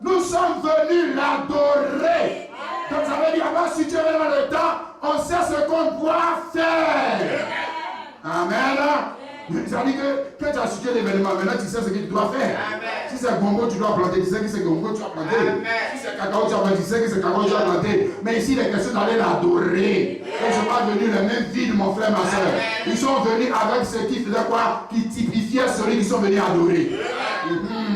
nous sommes venus l'adorer. Donc ça veut dire avoir situé l'événement dans le temps, on sait ce qu'on doit faire. Amen. Ça veut dire que quand tu as situé l'événement, maintenant tu sais ce que tu dois faire. Si c'est gombo, tu dois planter, tu sais que c'est gombo, tu dois planter. Si c'est cacao, tu sais que c'est cacao, tu dois planter. Mais ici, il est question d'aller l'adorer. Ils ne sont pas venus les mêmes vides, mon frère, ma soeur. Ils sont venus avec ce qui faisait quoi? Qui typifiait celui qu'ils sont venus adorer.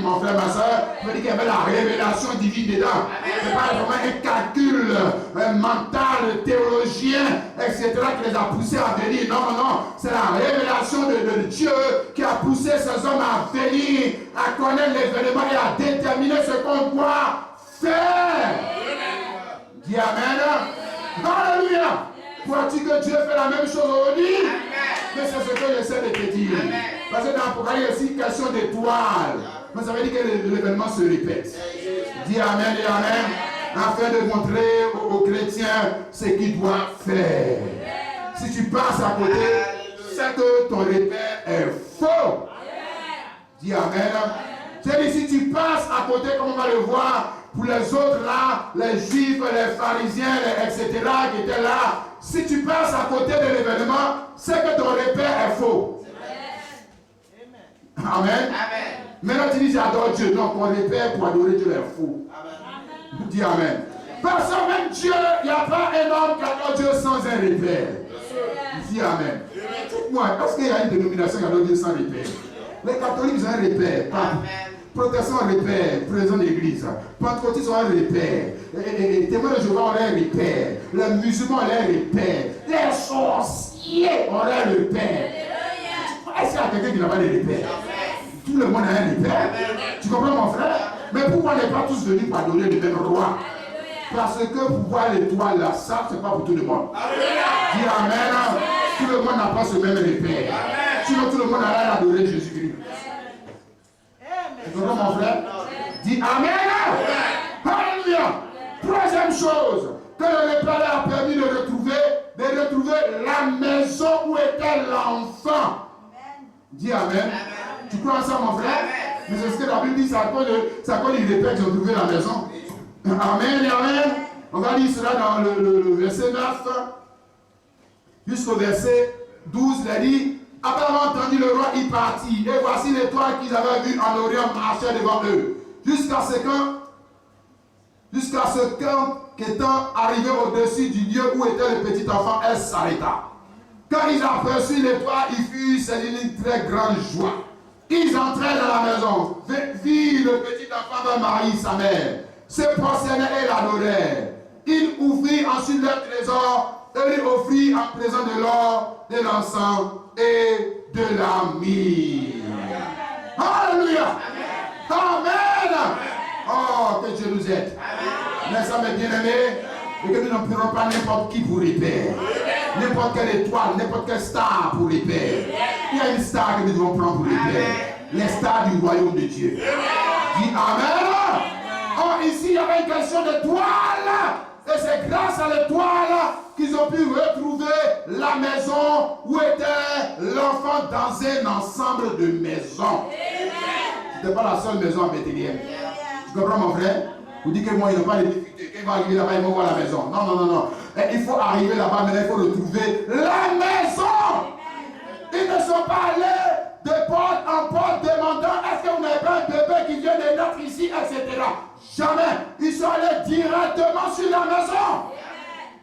Mon frère, ma soeur, je veux dire qu'il y avait la révélation divine dedans. Ce n'est pas vraiment un calcul mental, théologien, etc. qui les a poussés à venir. Non, non, non. C'est la révélation de Dieu qui a poussé ces hommes à venir, à connaître l'événement et à déterminer ce qu'on doit faire. Dis Amen. Alléluia. Crois-tu que Dieu fait la même chose aujourd'hui? Mais c'est ce que j'essaie de te dire. Parce que dans l'Apocalypse, il y a une question d'étoile. Mais ça veut dire que l'événement se répète. Dis Amen et Amen. Afin de montrer aux chrétiens ce qu'ils doivent faire. Si tu passes à côté, c'est que ton repère est faux. Dis Amen. C'est-à-dire si tu passes à côté, comme on va le voir, pour les autres là, les juifs, les pharisiens, etc. qui étaient là, si tu passes à côté de l'événement, c'est que ton repère est faux. Amen. Amen. Maintenant tu dis j'adore Dieu. Non, ton repère pour adorer Dieu est faux. Amen. Dis Amen. Parce que même Dieu, il n'y a pas un homme qui adore Dieu sans un repère. Dis Amen. Dites-moi, est-ce qu'il y a une dénomination qui adore Dieu sans repère? Les catholiques ont un repère. Protestants ont un repère, présent d'église. Pentecôtistes ont un repère. Et témoins de Jéhovah ont un repère. Les musulmans ont un repère. Les sorciers ont un repère. Est-ce qu'il y a quelqu'un qui n'a pas de repère? Tout le monde a un repère. Tu comprends mon frère? Mais pourquoi on n'est pas tous venus pour adorer le même roi? Parce que pour voir l'étoile là, ça c'est pas pour tout le monde. Dis amen. Tout le monde n'a pas ce même repère. Sinon tout le monde a adoré Jésus-Christ. Tu comprends mon frère? Dis amen. Alléluia. Troisième chose que le repère a permis de retrouver la maison où était l'enfant. Dis amen. Tu crois en ça mon frère? Mais c'est ce que la Bible dit, c'est à cause du repère qu'ils ont trouvé la maison. Amen et amen. On va lire cela dans le verset 9 jusqu'au verset 12. Il a dit, après avoir entendu le roi y partit, et voici l'étoile qu'ils avaient vue en Orient marchait devant eux, jusqu'à ce qu'étant arrivé au-dessus du lieu où était le petit enfant, elle s'arrêta. Quand ils aperçurent l'étoile, ils furent saisis d'une très grande joie. Ils entrèrent dans la maison, virent le petit enfant de Marie, sa mère, se prosternèrent et l'adorèrent. Ils ouvrirent ensuite leur trésor et lui offrirent en présent de l'or, de l'encens et de la myrrhe. Alléluia. Amen. Oh, que Dieu nous aide. Mais ça, mes bien-aimés, et que nous ne prenons pas n'importe qui pour repère. N'importe quelle étoile, n'importe quelle star pour repère. Il y a une star que nous devons prendre pour repère. Les stars du royaume de Dieu. Dis amen. Oh, ici, il y avait une question d'étoile. Et c'est grâce à l'étoile qu'ils ont pu retrouver la maison où était l'enfant dans un ensemble de maisons. Ce n'était pas la seule maison à Bethléem. Tu comprends mon frère? Vous dites que moi, ils n'ont pas de difficulté. Quand ils vont arriver là-bas, ils vont voir la maison. Non, non, non, non. Et il faut arriver là-bas, mais il faut retrouver la maison. Ils ne sont pas allés de porte en porte demandant est-ce que vous n'avez pas un bébé qui vient de naître ici, etc. Jamais. Ils sont allés directement sur la maison.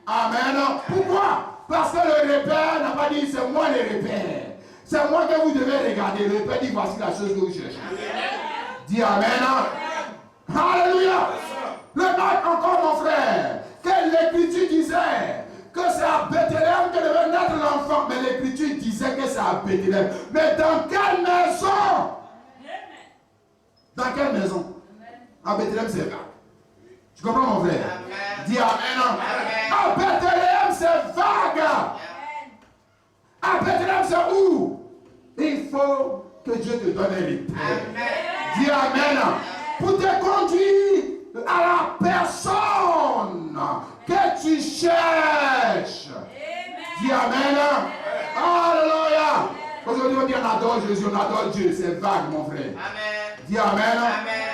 Amen. Pourquoi? Parce que le repère n'a pas dit c'est moi le repère. C'est moi que vous devez regarder. Le repère dit voici la chose que vous cherchez. Dis amen. Alléluia. Le maître encore mon frère. Que l'écriture disait que c'est à Bethléem que devait naître l'enfant. Mais l'écriture disait que c'est à Bethléem. Mais dans quelle maison? Dans quelle maison? À Bethléem c'est vague. Tu comprends mon frère? Dis amen. À Bethléem c'est vague. À Bethléem c'est où? Il faut que Dieu te donne un repère. Dis amen. Pour te conduire à la personne que tu cherches. Dis amen. Alléluia. Aujourd'hui on dit on adore Jésus, on adore Dieu. C'est vague mon frère. Dis amen.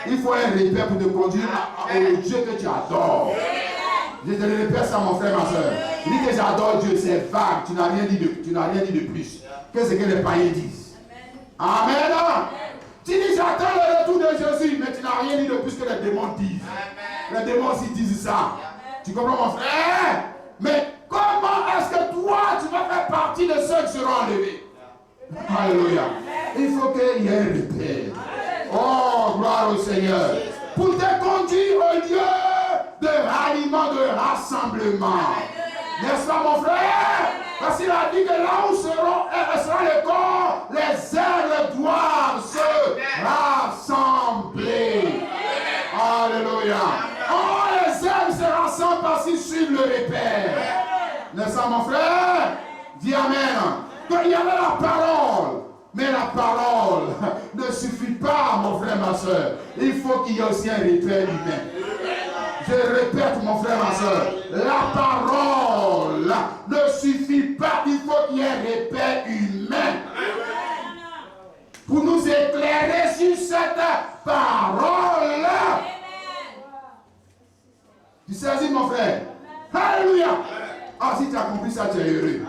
Il faut un repère pour te conduire au Dieu que tu adores. Je te le répète ça mon frère, ma soeur. Je dis que j'adore Dieu, c'est vague. Tu n'as rien dit de plus. Qu'est-ce que les païens disent? Amen. Tu dis j'attends le retour de Jésus, mais tu n'as rien dit de plus que les démons disent. Les démons aussi disent ça. Tu comprends mon frère? Mais comment est-ce que toi tu vas faire partie de ceux qui seront enlevés? Alléluia. Il faut qu'il y ait un repère. Oh, gloire au Seigneur. Pour te conduire au lieu de ralliement, de rassemblement. N'est-ce pas mon frère? Parce qu'il a dit que là où sera le corps, les ailes doivent se rassembler. Alléluia. Oh, les ailes se rassemblent parce qu'ils suivent le repère. N'est-ce pas mon frère? Dis amen. Donc il y avait la parole. Mais la parole ne suffit pas, mon frère, ma soeur. Il faut qu'il y ait aussi un repère humain. Je répète, mon frère, ma soeur, la parole ne suffit pas. Il faut qu'il y ait un repère humain pour nous éclairer sur cette parole. Tu saisis, mon frère? Alléluia. Ah, si tu as compris ça, tu es heureux.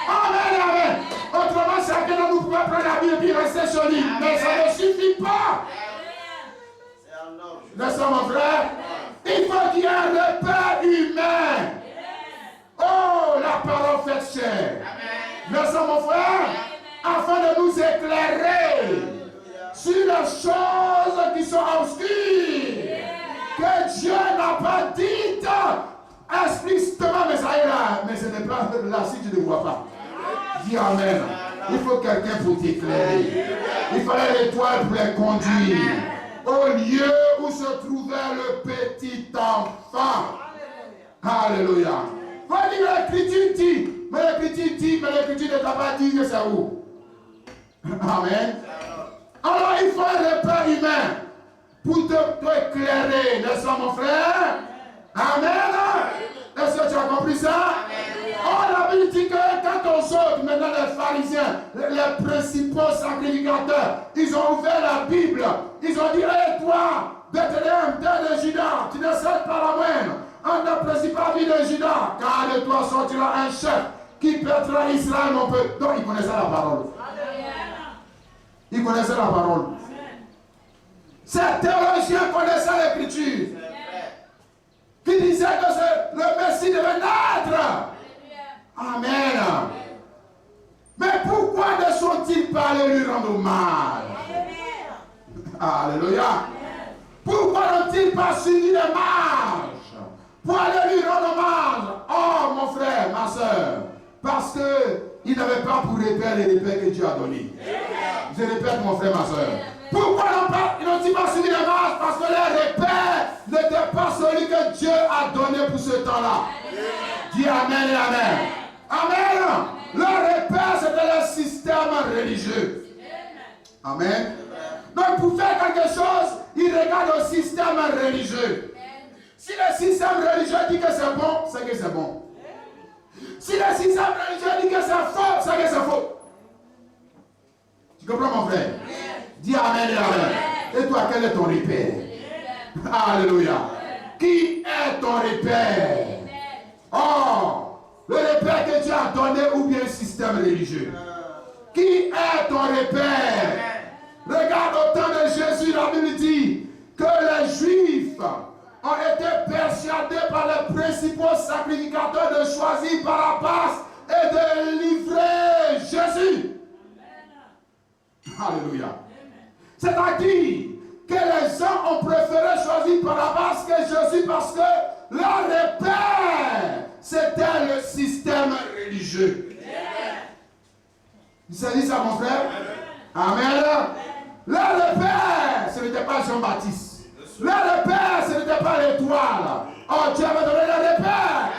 Amen, amen. Autrement, chacun de nous pourrait prendre la Bible et rester sur lui. Mais ça ne suffit pas. N'est-ce pas, mon frère? Il faut qu'il y ait un repère humain. Oh, la parole faite chair. N'est-ce pas, mon frère? Afin de nous éclairer sur les choses qui sont obscures, que Dieu n'a pas dites explicitement, mais ça est là, mais ce n'est pas là si tu ne vois pas. Dis Amen. Il faut quelqu'un pour t'éclairer. Il fallait l'étoile pour les conduire au lieu où se trouvait le petit enfant. Alléluia. Vous dire l'écriture dit, mais l'écriture dit, mais l'écriture ne t'a pas dit que c'est où. Amen. Alors il faut un repère humain pour t'éclairer, n'est-ce pas mon frère? Amen. Est-ce que tu as compris ça? Oh, la Bible dit que quand on saute, maintenant les pharisiens, les principaux sacrificateurs, ils ont ouvert la Bible. Ils ont dit, hé toi, Bethléem, terre de Juda, tu ne sais pas la moindre. En la principale ville de Juda, car de toi sortira un chef qui pètera Israël, mon peuple. Donc ils connaissaient la parole. Ils connaissaient la parole. Ces théologiens connaissaient l'écriture. Qui disaient que le Messie devait naître. Amen. Mais pourquoi ne sont-ils pas allés lui rendre hommage? Alléluia. Pourquoi n'ont-ils pas suivi les marches pour aller lui rendre hommage? Oh mon frère, ma soeur, parce qu'ils n'avaient pas pour repère les repères que Dieu a donnés. Je répète mon frère, ma soeur. Pourquoi n'ont-ils pas suivi les marches? Parce que les repères n'étaient pas celui que Dieu a donné pour ce temps-là. Dis Amen et Amen. Amen. Le repère, c'était le système religieux. Amen. Donc pour faire quelque chose, il regarde le système religieux. Si le système religieux dit que c'est bon, c'est que c'est bon. Si le système religieux dit que c'est faux, c'est que c'est faux. Tu comprends mon frère? Dis Amen et Amen. Et toi, quel est ton repère? Alléluia. Qui est ton repère? Oh, le repère que Dieu a donné ou bien le système religieux? Qui est ton repère? Regarde au temps de Jésus, la Bible dit que les Juifs ont été persuadés par les principaux sacrificateurs de choisir Barabbas et de livrer Jésus. Alléluia. C'est-à-dire que les gens ont préféré choisir Barabbas que Jésus parce que leur repère, c'était le système religieux. Vous savez ça, mon frère? Amen. Leur repère, ce n'était pas Jean-Baptiste. Leur repère, ce n'était pas l'étoile. Oh, Dieu avait donné le repère.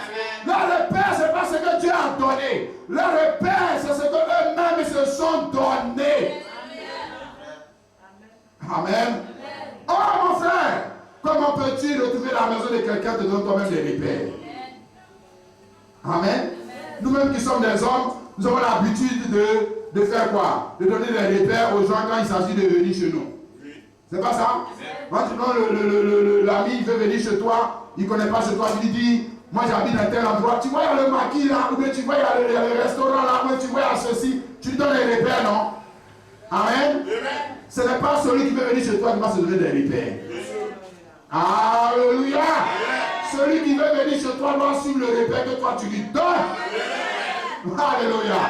Leur repère, ce n'est pas ce que Dieu a donné. Leur repère, c'est ce qu'eux-mêmes se sont donnés. Amen. Oh, mon frère, comment peux-tu retrouver la maison de quelqu'un te donne toi-même des repères? Amen. Nous-mêmes qui sommes des hommes, nous avons l'habitude de faire quoi? De donner des repères aux gens quand il s'agit de venir chez nous. C'est pas ça? Quand l'ami veut venir chez toi, il ne connaît pas chez toi, il dit, moi j'habite dans tel endroit, tu vois, il y a le maquis là, ou bien tu vois, il y a le restaurant là, ou bien tu vois, il y a ceci, tu lui donnes des repères, non? Amen. Ce n'est pas celui qui veut venir chez toi qui va se donner des repères. Alléluia. Celui qui veut venir chez toi doit suivre le repère que toi tu lui donnes. Alléluia.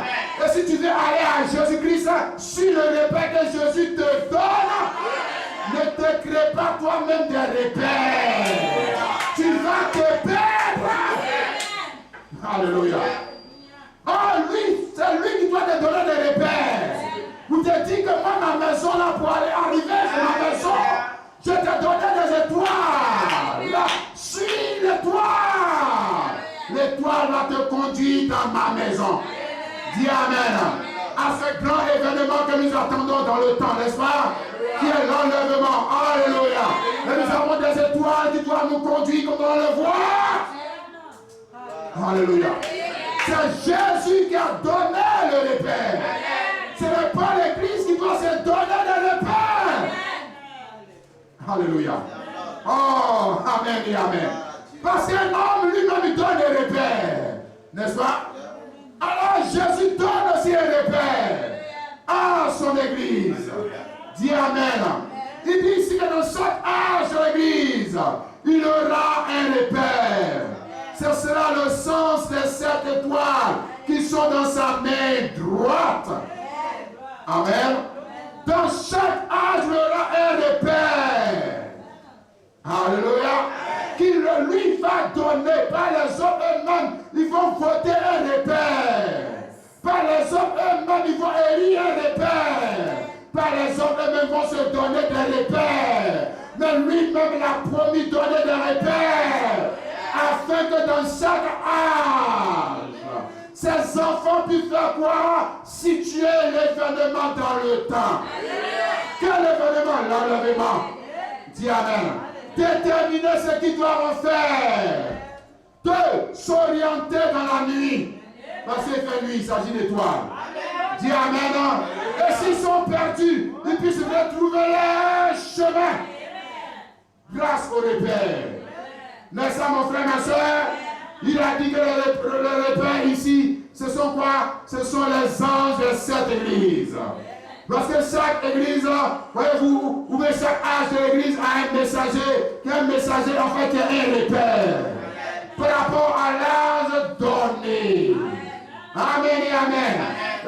Et si tu veux aller à Jésus-Christ, suis le repère que Jésus te donne. Ne te crée pas toi-même des repères. Tu vas te perdre. Alléluia. Oh, lui, c'est lui qui doit te donner des repères. Vous te dites que moi, ma maison, là, pour aller arriver à ma maison, je te donnais des étoiles. Là, suis l'étoile. L'étoile va te conduire dans ma maison. Dis Amen. À ce grand événement que nous attendons dans le temps, n'est-ce pas? Qui est l'enlèvement. Alléluia. Et nous avons des étoiles qui doivent nous conduire comme on le voit. Alléluia. C'est Jésus qui a donné le repère. Ce n'est pas l'Église qui doit se donner le repère. Alléluia. Oh, Amen et Amen. Parce qu'un homme lui-même donne des repères. N'est-ce pas? Alors Jésus donne aussi un repère à son Église. Dis Amen. Il dit ici que dans chaque âge de l'Église, il aura un repère. Ce sera le sens des 7 étoiles qui sont dans sa main droite. Amen. Dans chaque âge, il y aura un repère. Alléluia. Qu'il lui va donner, pas les hommes eux-mêmes, ils vont voter un repère. Pas les hommes eux-mêmes, ils vont élire un repère. Pas les hommes eux-mêmes vont se donner des repères. Mais lui-même, il a promis de donner des repères. Afin que dans chaque âge, ces enfants puissent faire quoi? Situer l'événement dans le temps. Quel événement? L'enlèvement. Dis Amen. Déterminer ce qu'ils doivent faire. 2. S'orienter dans la nuit. Parce qu'il fait nuit, il s'agit d'étoiles. Dis Amen. Et s'ils sont perdus, ils puissent retrouver leur chemin. Grâce au repère. N'est-ce pas mon frère, ma soeur? Il a dit que le repère ici, ce sont quoi? Ce sont les anges de cette église. Parce que chaque église, voyez-vous, ou bien chaque âge de l'église a un messager, qui est un messager en fait qui est un repère. Par rapport à l'âge donné. Amen et amen.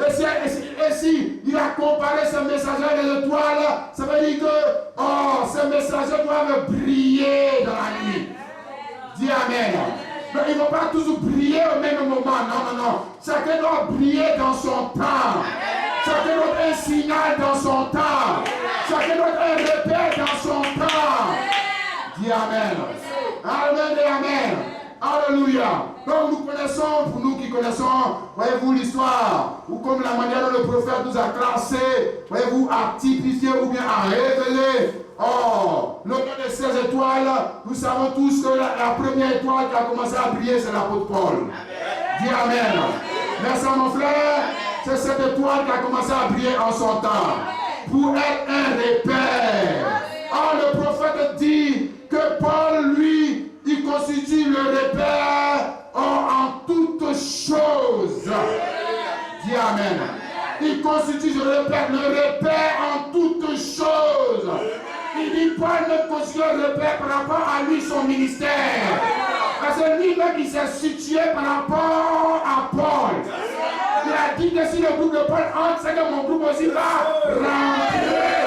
Et si il a comparé ce messager à des étoiles, ça veut dire que ces messagers doivent briller dans la nuit. Dis amen. Mais ils ne vont pas tous briller au même moment. Non, non, non. Chacun doit briller dans son temps. Chacun doit être un signal dans son temps. Chacun doit être un repère dans son temps. Dis amen. Amen et amen. Alléluia. Donc nous connaissons, pour nous qui connaissons, voyez-vous l'histoire, ou comme la manière dont le prophète nous a classé, voyez-vous, à typifier ou bien à révéler. Le nom de ces étoiles, nous savons tous que la première étoile qui a commencé à briller, c'est l'apôtre Paul. Dis amen. Merci mon frère, c'est cette étoile qui a commencé à briller en son temps, pour être un repère. Le prophète dit que Paul, lui, il constitue le repère en toutes choses. Dis amen. Il constitue le repère en toutes choses. Il dit Paul ne constitue le repère par rapport à lui, son ministère. Parce que lui-même, il s'est situé par rapport à Paul. Il a dit que si le groupe de Paul entre, c'est que mon groupe aussi va rentrer.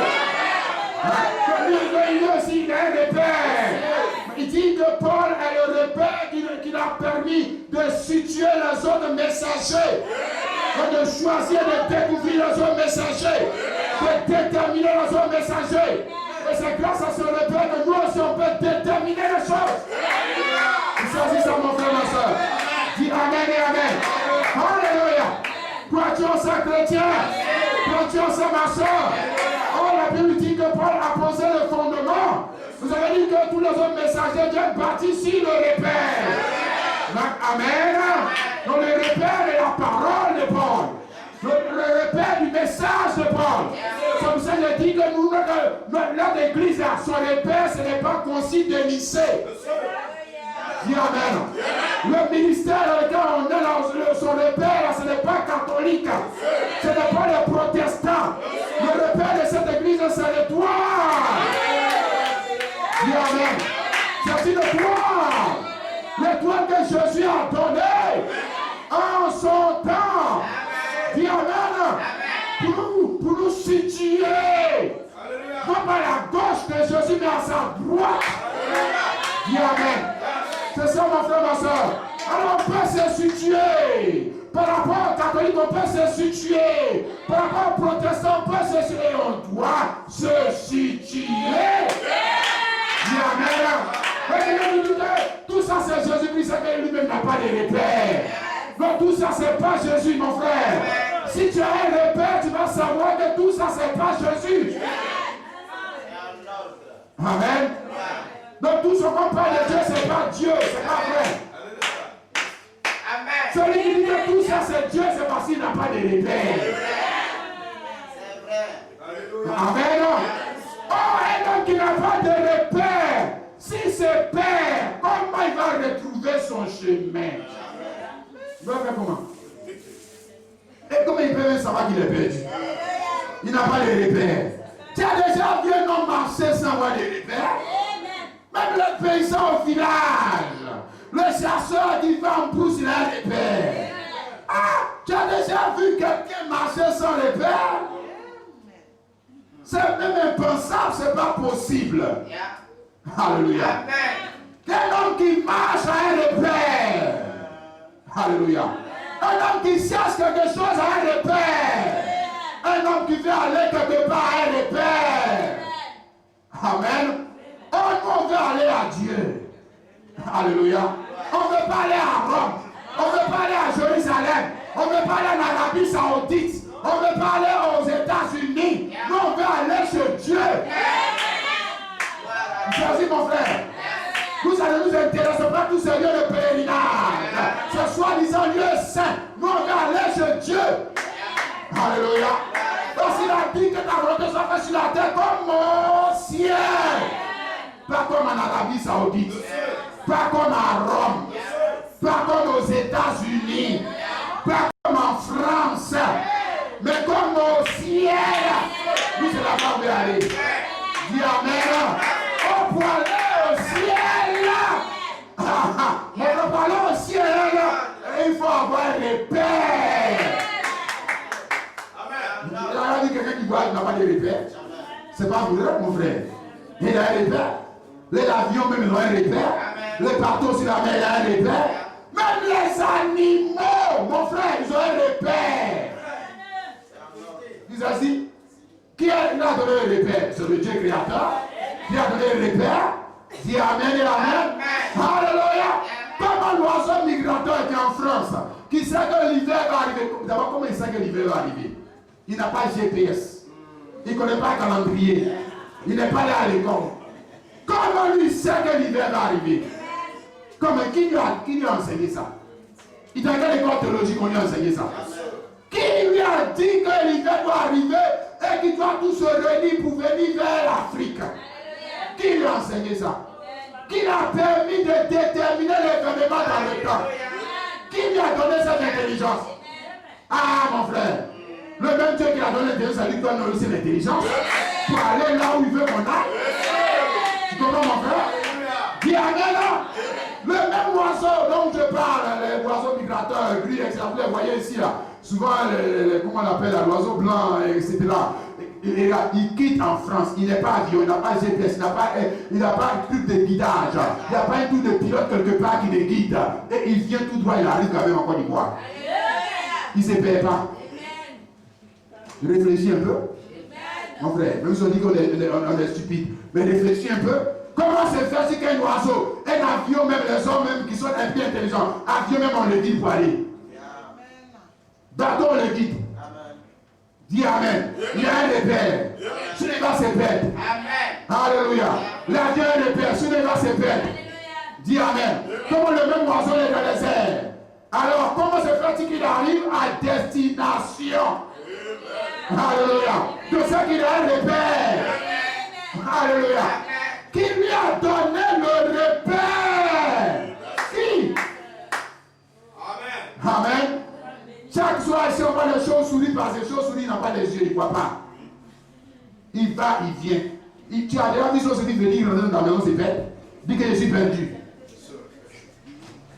Lui aussi, il a un repère. Il dit que Paul est le repère qui l'a permis de situer les autres messagers, de choisir, de découvrir les autres messagers, de déterminer les autres messagers. Et c'est grâce à ce repère que nous aussi on peut déterminer les choses. Il s'agit ça, mon frère, ma soeur. Dis amen et amen. Alléluia. Crois-tu ça, chrétien? Crois-tu ça, ma soeur? La Bible dit que Paul a posé le fondement. Vous avez dit que tous les autres messagers viennent bâtir sur le repère. Amen. Donc le repère est la parole de Paul. Le repère du message de Paul. C'est pour ça que je dis que nous, notre église, son repère, ce n'est pas concis de lycée. Dis amen. Le ministère dans lequel on est dans son repère, ce n'est pas catholique. Ce n'est pas les protestants. Le repère de cette église, c'est l'étoile. Dis amen. C'est une étoile. L'étoile que Jésus a donnée en son temps. Dis amen. Pour nous situer. Non pas à la gauche de Jésus, mais à sa droite. Dis amen. C'est ça, mon frère, ma soeur. Alors on peut se situer. Par rapport aux catholiques, on peut se situer. Par rapport aux protestants, on peut se situer. On doit se situer. Dis amen. Tout ça, c'est Jésus-Christ, c'est que lui-même n'a pas de repère. Donc tout ça, c'est pas Jésus, mon frère. Si tu as un repère, tu vas savoir que tout ça, c'est pas Jésus. Amen. Donc tout ce qu'on parle de Dieu, c'est pas Dieu, c'est pas vrai. Celui qui dit que tout ça c'est Dieu, c'est parce qu'il n'a pas de repère. C'est vrai. Amen. Un homme qui n'a pas de repère, s'il se perd, comment il va retrouver son chemin? Il va faire comment? Et comment il peut même savoir qu'il est perdu? Il n'a pas de repère. Tu as déjà vu un homme marcher sans avoir de repère? Même le paysan au village, le chasseur qui va en brousse, il a un repère. Tu as déjà vu quelqu'un marcher sans repère? C'est même impensable, ce n'est pas possible. Alléluia. Quel homme qui marche a un repère. Alléluia. Un homme qui cherche quelque chose a un repère. Un homme qui veut aller quelque part a un repère. Amen. On veut aller à Dieu. Alléluia. On ne veut pas aller à Rome. On ne veut pas aller à Jérusalem. On ne veut pas aller en Arabie Saoudite. On ne veut pas aller aux États-Unis. Nous, on veut aller chez Dieu. Merci mon frère. Nous allons nous intéresser pas tous ces lieux de pèlerinage. Ce soi-disant lieu saint. Nous, on veut aller chez Dieu. Alléluia. Parce qu'il a dit que ta volonté soit faite sur la terre comme au ciel. Pas comme en Arabie Saoudite. Pas comme à Rome. Pas comme aux États-Unis. Pas comme en France. Mais comme au ciel. Nous, c'est là-bas où on veut aller. Dis Amen. On peut aller au ciel. Mais pour aller au ciel, il faut avoir un repère. Il a dit quelqu'un qui voit, il n'a pas de repère. C'est pas vrai, mon frère. Il a un repère. Les avions, même, ils ont un repère. Les bateaux sur la mer, il a un repère. Même les animaux, mon frère, ils ont un repère. Dis ainsi, qui a donné le repère? C'est le Dieu créateur. Qui a donné le repère? Dis Amen et Amen. Alléluia. Comment l'oiseau migrateur qui est en France, qui sait que l'hiver va arriver? D'abord, comment il sait que l'hiver va arriver? Il n'a pas GPS. Il ne connaît pas le calendrier. Il n'est pas allé à l'école. Comment lui sait que l'hiver va arriver? Comment, qui lui a enseigné ça? Il dans quelle école théologique on lui a enseigné ça? Qui lui a dit que l'hiver doit arriver et qu'il doit tous se réunir pour venir vers l'Afrique? Qui lui a enseigné ça? Qui lui a permis de déterminer l'événement dans le temps? Qui lui a donné cette intelligence? Ah mon frère, le même Dieu qui a donné l'intelligence à lui doit nous aussi l'intelligence pour aller là où il veut qu'on aille. Tu comprends mon frère? Dis Amen là. Le même oiseau dont je parle, les oiseaux migrateurs, gris, etc. Vous les voyez ici là. Souvent, comment on appelle l'oiseau blanc, etc. Il quitte en France, il n'est pas avion, il n'a pas GPS, il n'a pas un truc de guidage, il n'y a pas un truc de pilote quelque part qui le guide. Et il vient tout droit, il arrive quand même en Côte d'Ivoire. Il ne se perd pas. Réfléchis un peu. Mon frère, même si on dit qu'on est stupide, mais réfléchis un peu. Comment se fait si qu'un oiseau, un avion, même les hommes même qui sont un peu intelligents, avion même on le guide pour aller. Bateau on le guide. Dis Amen. Il y a un repère. Ce n'est pas se perdre. Alléluia. L'avion a un repère. Ce n'est pas se perdre. Dis Amen. Comment le même oiseau est dans les airs? Alors comment se fait-il qu'il arrive à destination? Alléluia. De ce qu'il a un repère. Alléluia. Qui lui a donné le repère? Qui? Amen. Chaque soir, si on voit les chauves-souris passer, les chauves-souris il n'a pas les yeux, il ne voit pas. Il va, il vient. Tu as déjà vu chauves-souris venir dans la maison, c'est bête. Dis que je suis perdu.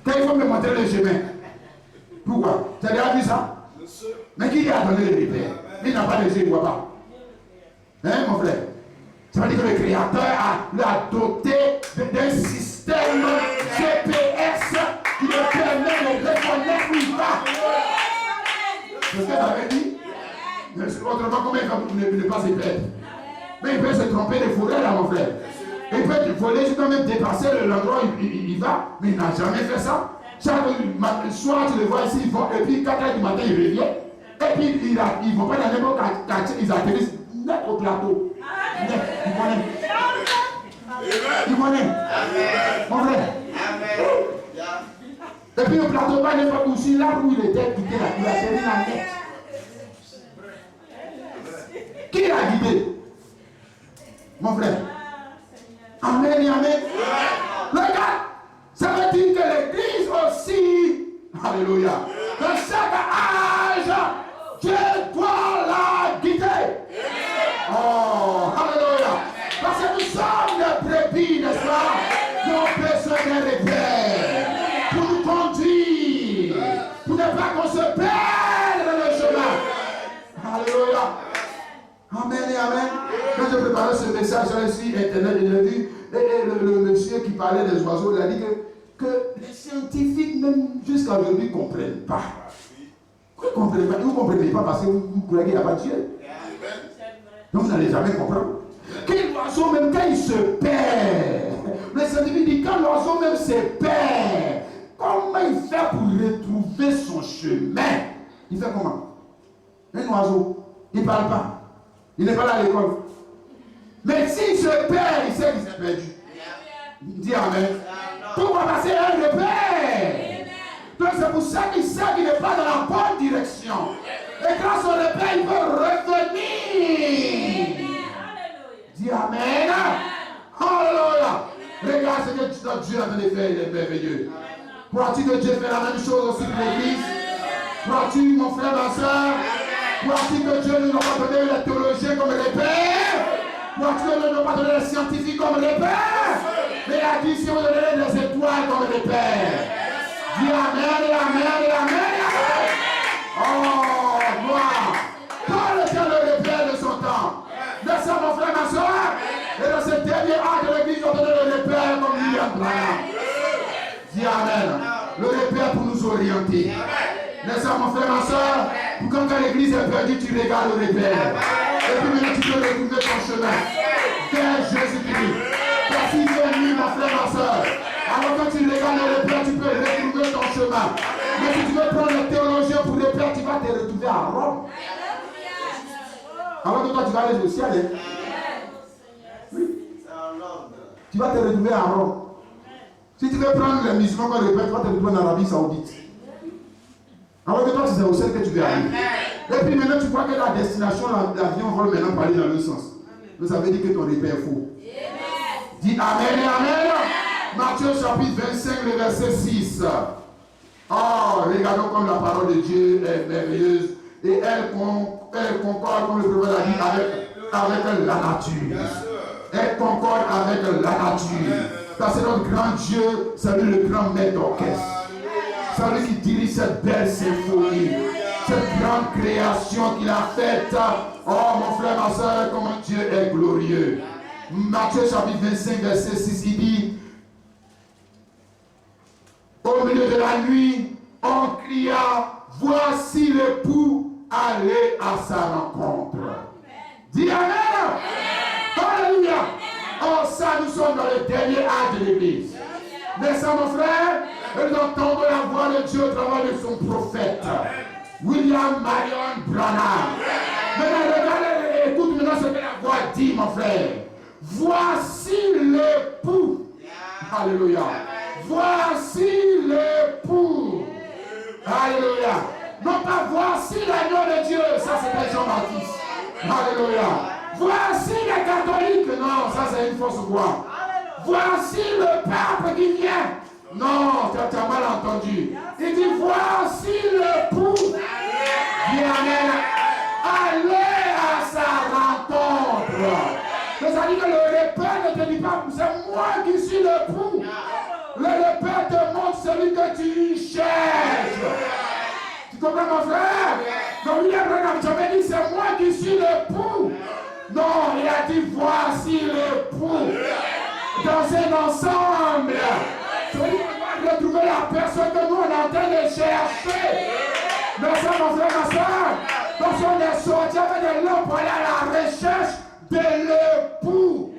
Quand il faut me montrer le chemin. Pourquoi? Tu as déjà vu ça? Mais qui lui a donné le repère? Il n'a pas les yeux, il ne voit pas. Hein, mon frère? Ça veut dire que le Créateur l'a doté d'un système GPS qui lui permet de reconnaître où il va. C'est ce que j'avais dit. Autrement, comment il va ne pas se perdre? Mais il peut se tromper des forêts là, mon frère. Il peut voler, quand même dépasser l'endroit où il va, mais il n'a jamais fait ça. Chaque soir, tu le vois ici, ils vont, et puis 4 h du matin, il revient. Et puis, ils ne vont pas dans n'importe quel quartier, ils atterrissent net au plateau. Net, il connaît. Il connaît. Mon frère. Et puis, au plateau, pas n'importe où, si là où il était quitté, là, il a servi la net. Qui l'a guidé? Mon frère. Amen et amen. Regarde, ça veut dire que l'église aussi, alléluia, de chaque âge, Dieu doit la guider. Oh, alléluia. Parce que nous sommes des brebis, n'est-ce pas? Nous avons besoin d'un repère pour nous conduire, pour ne pas qu'on se perde dans le chemin. Alléluia. Amen et amen. préparais ce message sur Internet, j'ai vu, et le monsieur qui parlait des oiseaux, il a dit que les scientifiques, même jusqu'à aujourd'hui, ne comprennent pas. Vous ne comprenez pas, vous ne comprenez pas parce que vous croyez qu'il n'y a pas de Dieu. Donc vous n'allez jamais comprendre. Quel oiseau, même quand il se perd, le scientifique dit quand l'oiseau même se perd, comment il fait pour retrouver son chemin? Il fait comment? Un oiseau, il ne parle pas. Il n'est pas là à l'école. Mais s'il se perd, il sait qu'il s'est perdu. Dis Amen. Pourquoi? Parce qu'il y a un repère. Donc c'est pour ça qu'il sait qu'il n'est pas dans la bonne direction. Et grâce au repère, il peut revenir. Dis Amen. Alléluia. Regarde ce que Dieu a en train de faire, il est merveilleux. Crois-tu que Dieu fait la même chose aussi pour l'église? Crois-tu, mon frère, ma soeur? Crois-tu que Dieu ne nous a pas donné les théologiens comme repère? Crois-tu que Dieu ne nous a pas donné les scientifiques comme repère? Mais il a dit si vous donnez les étoiles comme repère. Dis Amen, Amen, Amen, Amen. Oh, gloire. Paul était le repère de son temps. De ça, mon frère, ma soeur. Et dans ce dernier acte de l'église, on donne le repère comme William Branham. Dis Amen. Le repère pour nous orienter. N'est-ce pas, mon frère, ma soeur? Quand l'église est perdue, tu regardes le repère. Et puis maintenant, tu peux retrouver ton chemin vers Jésus-Christ. Parce qu'il fait nuit, mon frère, ma soeur. Alors quand tu regardes le repère, tu peux retrouver ton chemin. Mais si tu veux prendre le théologien pour repère, tu vas te retrouver à Rome. Alors que toi, tu vas aller au ciel. Hein? Oui. Tu vas te retrouver à Rome. Si tu veux prendre les musulmans comme repère, tu vas te retrouver en Arabie Saoudite. Alors que toi, tu sais au ciel que tu veux aller. Et puis maintenant, tu vois que la destination, l'avion vole maintenant pour aller dans le sens. Donc ça veut dire que ton repère est faux. Dis Amen et Amen. Matthieu chapitre 25, le verset 6. Oh, regardons comme la parole de Dieu est merveilleuse. Et elle concorde, comme le prophète a dit, avec la nature. Elle concorde avec la nature. Parce que notre grand Dieu, c'est lui le grand maître d'orchestre. C'est lui qui dirige cette belle symphonie. Cette grande création qu'il a faite. Oh mon frère, ma soeur, comment Dieu est glorieux. Matthieu chapitre 25, verset 6, il dit: au milieu de la nuit, on cria, voici l'époux, allez à sa rencontre. Dis Amen. Alléluia. Oh ça, nous sommes dans le dernier acte de l'église. N'est-ce pas, mon frère? Et nous entendons la voix de Dieu au travers de son prophète, William Marion Branham. Maintenant, regardez, écoute maintenant ce que la voix dit, mon frère. Voici l'époux. Alléluia. Voici l'époux. Alléluia. Non pas voici l'agneau de Dieu. Ça, c'était Jean-Baptiste. Alléluia. Voici les catholiques. Non, ça, c'est une fausse voix. Voici le pape qui vient. Non, tu as mal entendu. Il dit voici l'époux. Dis Amen. Allez à sa rencontre. C'est-à-dire que le repère ne te dit pas, c'est moi qui suis l'époux. Le repère te montre celui que tu cherches. Tu comprends, mon frère? Donc William Branham jamais dit c'est moi qui suis l'époux. Non, il a dit voici l'époux. Dans un ensemble. C'est-à-dire qu'on va retrouver la personne que nous on est en train de chercher. Mais ça, mon frère, ma soeur, parce qu'on est sorti avec des lampes pour aller à la recherche de l'époux.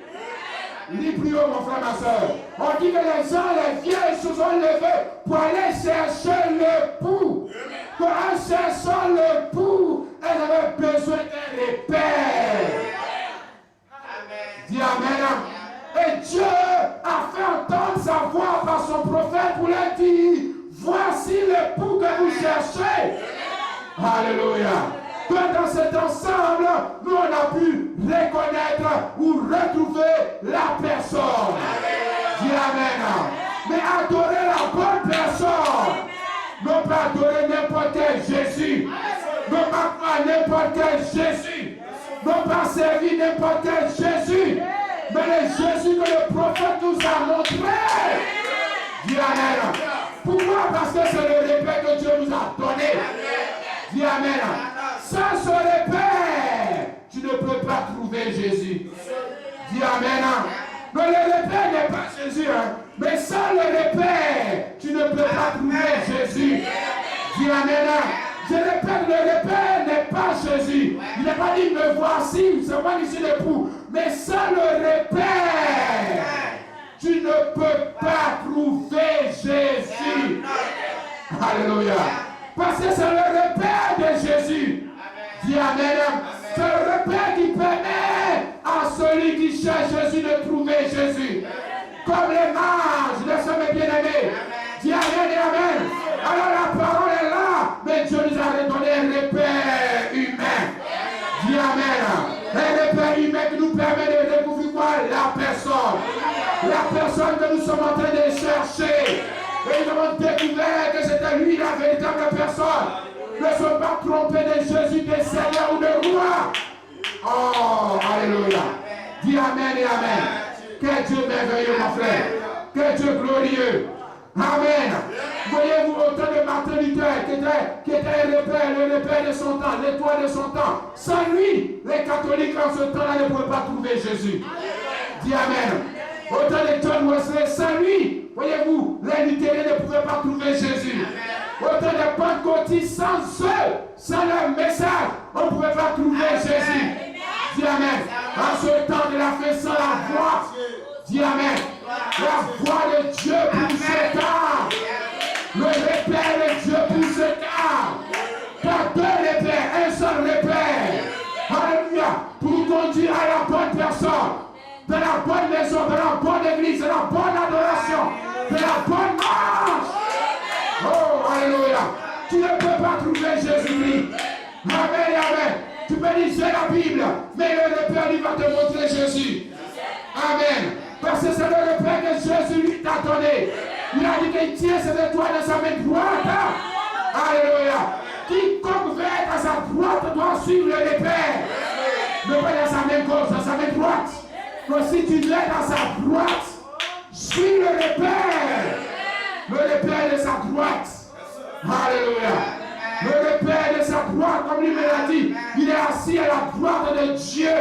Lis plus haut, mon frère, ma soeur. On dit que les gens, les vieilles se sont levés pour aller chercher l'époux. Pour en cherchant l'époux, elles avaient besoin d'un repère. Dis Amen. Et Dieu a fait entendre sa voix par son prophète pour leur dire, voici l'époux que vous cherchez. Alléluia. Que dans cet ensemble, nous on a pu reconnaître ou retrouver la personne. Dis Amen. Mais adorer la bonne personne. Non pas adorer n'importe quel Jésus. Non pas croire n'importe quel Jésus. Non pas servir n'importe quel Jésus. Mais le Jésus que le prophète nous a montré. Dis Amen. Pourquoi? Parce que c'est le repère que Dieu nous a donné. Dis Amen. Sans ce repère, tu ne peux pas trouver Jésus. Dis amen. Je répète, le repère n'est pas Jésus. Il n'a pas dit me voici, c'est moi qui suis l'époux. Mais c'est le repère. Tu ne peux pas trouver Jésus. Alléluia. Parce que c'est le repère de Jésus. Dis amen. C'est le repère qui permet à celui qui cherche Jésus de trouver Jésus. Comme les mages, les sommes bien-aimés. Dis amen et amen. Alors la parole est là, mais Dieu nous a redonné un repère humain. Dis amen. Un repère humain qui nous permet de découvrir quoi? La personne. La personne que nous sommes en train de chercher. Et nous avons découvert que c'était lui la véritable personne. Ne sommes pas trompés de Jésus, de Seigneur ou de roi. Oh, alléluia. Dis amen et amen. Quel Dieu merveilleux, mon frère. Quel Dieu glorieux. Amen. Voyez-vous autant de Martin Luther qui était le repère de son temps, l'étoile de son temps. Sans lui, les catholiques en ce temps-là ne pouvaient pas trouver Jésus. Dis amen. Autant de John Wesley, sans lui, voyez-vous, les luthériens ne pouvaient pas trouver Jésus. Autant de pentecôtistes, sans eux, sans leur message, on ne pouvait pas trouver Jésus. Dis amen. En ce temps de la fin, sans la voix. Dis amen. La voix de Dieu pour ce temps. Le repère de Dieu pour ce temps. Pas deux repères, un seul repère. Alléluia. Pour conduire à la bonne personne. De la bonne maison, de la bonne église, de la bonne adoration, de la bonne marche. Oh, alléluia. Tu ne peux pas trouver Jésus-Christ. Amen, amen. Tu peux lire la Bible, mais le repère lui va te montrer Jésus. Amen. Parce que c'est le repère que Jésus lui t'a donné. Il a dit qu'il tient ses étoiles de sa main droite. Alléluia. Quiconque veut être à sa droite doit suivre le repère. Ne pas dans sa main gauche, dans sa main droite. Donc si tu l'es dans sa droite, suis le repère. Le repère de sa droite. Alléluia. Le repère de sa droite, comme lui me l'a dit, il est assis à la droite de Dieu.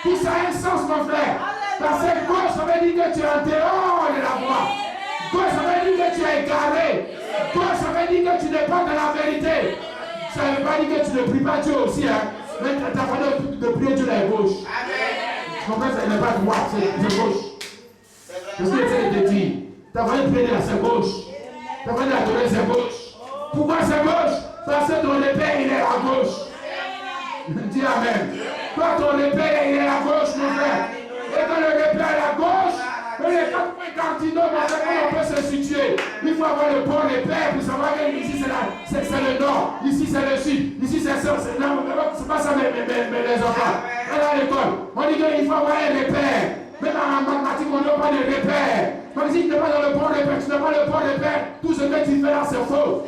Tout ça a un sens, mon frère. Parce que gauche, ça veut dire que tu es en dehors de la voie. Gauche, ça veut dire que tu es égaré. Gauche, ça veut dire que tu n'es pas dans la vérité. Ça ne veut pas dire que tu ne pries pas Dieu aussi. Hein. Mais ta façon de prier Dieu est gauche. Tu comprends, ça n'est pas droite, c'est gauche. C'est ce que j'essaie de te dire. Ta façon de prier là, c'est gauche. Ta façon d'adorer, c'est gauche. Pourquoi c'est gauche? Parce que ton repère, il est à gauche. Dis amen. Toi, ton repère, il est à gauche, mon frère. Et quand le repère est à gauche, les 4 points cardinaux, on peut se situer. Il faut avoir le bon repère pour savoir que ici c'est le nord, ici c'est le sud, ici c'est ça. C'est pas ça, mais les enfants. À l'école, on dit qu'il faut avoir un repère. Même en mathématiques, on n'a pas de repère. Donc si tu n'es pas dans le bon repère, tu n'as pas le bon repère, tout ce que tu fais là, c'est faux.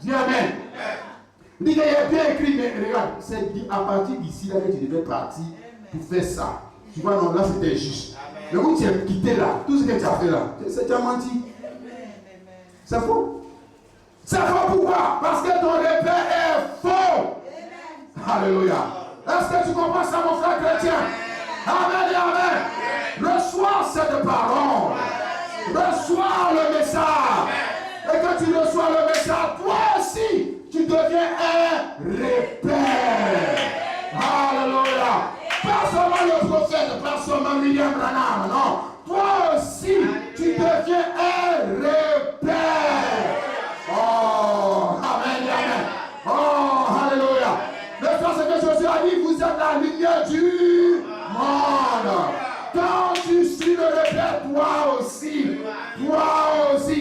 Dis amen. Il dit qu'il y a bien écrit, mais regarde, c'est dit à partir d'ici là que tu devais partir pour faire ça. Tu vois, non, là c'était juste. Mais où tu as quitté là, tout ce que tu as fait là, c'est tu as menti. C'est faux. C'est faux pourquoi? Parce que ton repère est faux. Alléluia. Est-ce que tu comprends ça, mon frère chrétien? Amen et amen. Reçois cette parole. Reçois le message. Et quand tu reçois le message, toi aussi, tu deviens un repère. Alléluia. Pas seulement le prophète, pas seulement William Branham, non. Toi aussi, tu deviens un repère. Oh, amen, amen. Oh, alléluia. Mais toi, ce que Jésus a dit, vous êtes la lumière du monde. Quand tu suis le repère, toi aussi,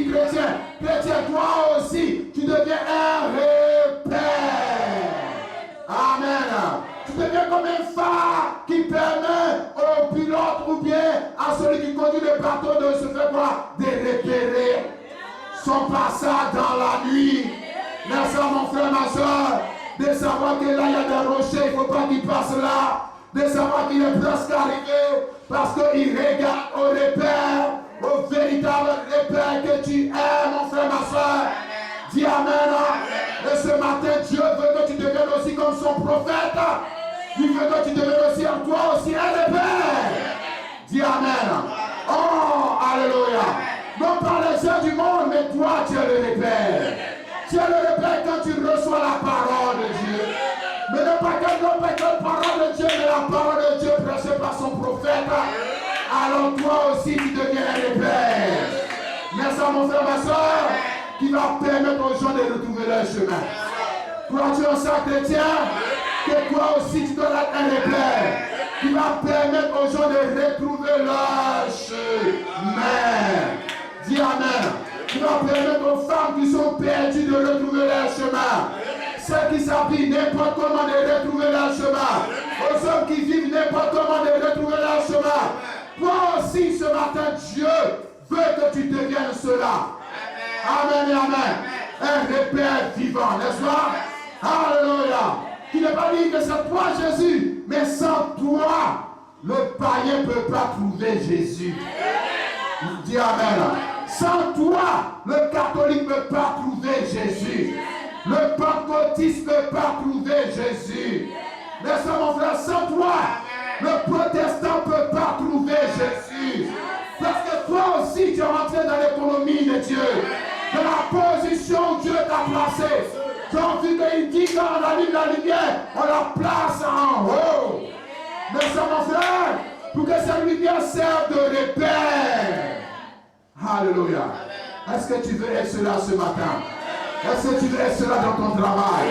chrétien, toi aussi, tu deviens un repère. Amen. Tu deviens comme un phare qui permet au pilote ou bien à celui qui conduit le bateau de se faire quoi? De repérer son passage dans la nuit. Merci mon frère, ma soeur, de savoir que là il y a des rochers, il ne faut pas qu'il passe là. De savoir qu'il est presque arrivé parce qu'il regarde au repère, au véritable repère que tu es, mon frère, ma soeur. Dis amen. Et ce matin, Dieu veut que tu deviennes aussi comme son prophète. Il veut que tu deviennes aussi en toi aussi un repère. Dis amen. Oh, alléluia. Non par les yeux du monde, mais toi, tu es le repère. Tu es le repère quand tu reçois la parole de Dieu. Mais ne pas que la parole de Dieu, mais la parole de Dieu prêchée par son prophète. Alors toi aussi, tu deviens un repère. Merci à mon frère, ma soeur, qui va permettre aux gens de retrouver leur chemin. Crois-tu en ça, chrétien, que toi aussi, tu dois être un repère qui va permettre aux gens de retrouver leur chemin. Dis amen. Qui va permettre aux femmes qui sont perdues de retrouver leur chemin. Ceux qui s'habillent n'importe comment de retrouver leur chemin. Aux hommes qui vivent n'importe comment de retrouver leur chemin. Toi aussi ce matin, Dieu veut que tu deviennes cela. Amen et amen. Un repère vivant, n'est-ce pas? Alléluia. Qui ne pas dire que c'est toi Jésus, mais sans toi, le païen ne peut pas trouver Jésus. Dis amen. Sans toi, le catholique ne peut pas trouver Jésus. Le pentecôtiste ne peut pas trouver Jésus. N'est-ce pas mon frère? Sans toi, le protestant ne peut pas trouver Jésus. Parce que toi aussi, tu es rentré dans l'économie de Dieu. Dans la position où Dieu t'a placé. Donc, il dit quand on allume la lumière, on la place en haut. N'est-ce pas mon frère? Pour que cette lumière serve de repère. Alléluia. Est-ce que tu veux être cela ce matin? Est-ce que tu veux être cela dans ton travail?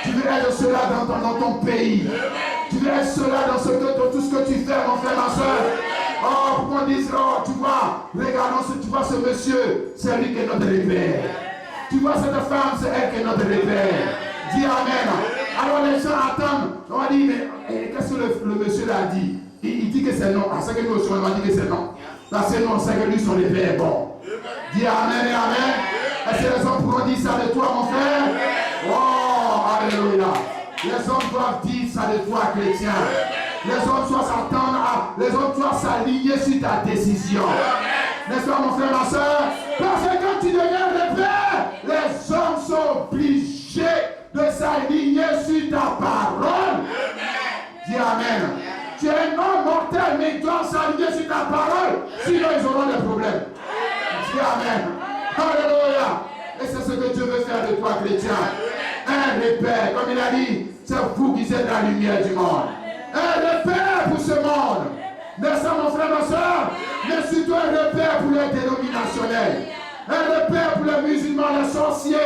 Tu veux être cela dans ton pays? Tu veux être cela dans tout ce que tu fais, mon frère, ma soeur? Oh, pourquoi on dit, oh, tu vois, regardons, tu vois ce monsieur, c'est lui qui est notre repère. Tu vois cette femme, c'est elle qui est notre repère. Dis amen. Alors les gens attendent. On va dire, mais qu'est-ce que le monsieur a dit? Il dit que c'est non. À ce que nous aussi, on va dire que c'est non. Parce que nous, on sait que lui, son repère est bon. Dis amen et amen. Est-ce que les hommes pourront dire ça de toi, mon frère? Oh, alléluia. Les hommes doivent dire ça de toi, chrétien. Les hommes doivent s'attendre les hommes doivent s'aligner sur ta décision. N'est-ce pas, mon frère, ma soeur? Parce que quand tu deviens repère, les hommes sont obligés de s'aligner sur ta parole. Dis amen. Tu es un homme mortel, mais ils doivent s'aligner sur ta parole, sinon ils auront des problèmes. Dis amen. Alléluia. Et c'est ce que Dieu veut faire de toi, chrétien. Un repère, comme il a dit, c'est vous qui êtes la lumière du monde. Un repère pour ce monde. N'est-ce pas, mon frère, ma soeur? Mais surtout un repère pour les dénominationnels. Un repère pour les musulmans, les sorciers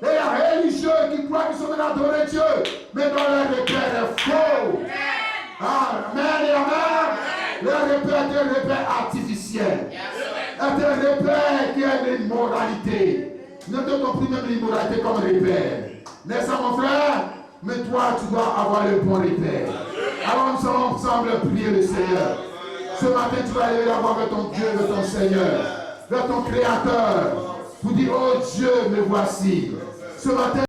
et les religieux qui croient qu'ils sont venus adorer Dieu, mais dont le repère est faux. Amen et amen. Le repère est un repère artificiel. C'est un repère qui a une moralité. Ne te compris même l'immoralité comme repère. N'est-ce pas, mon frère? Mais toi, tu dois avoir le bon repère. Alors nous allons ensemble prier le Seigneur. Ce matin, tu vas aller la voix vers ton Dieu, vers ton Seigneur, vers ton Créateur, pour dire, oh Dieu, me voici. Ce matin,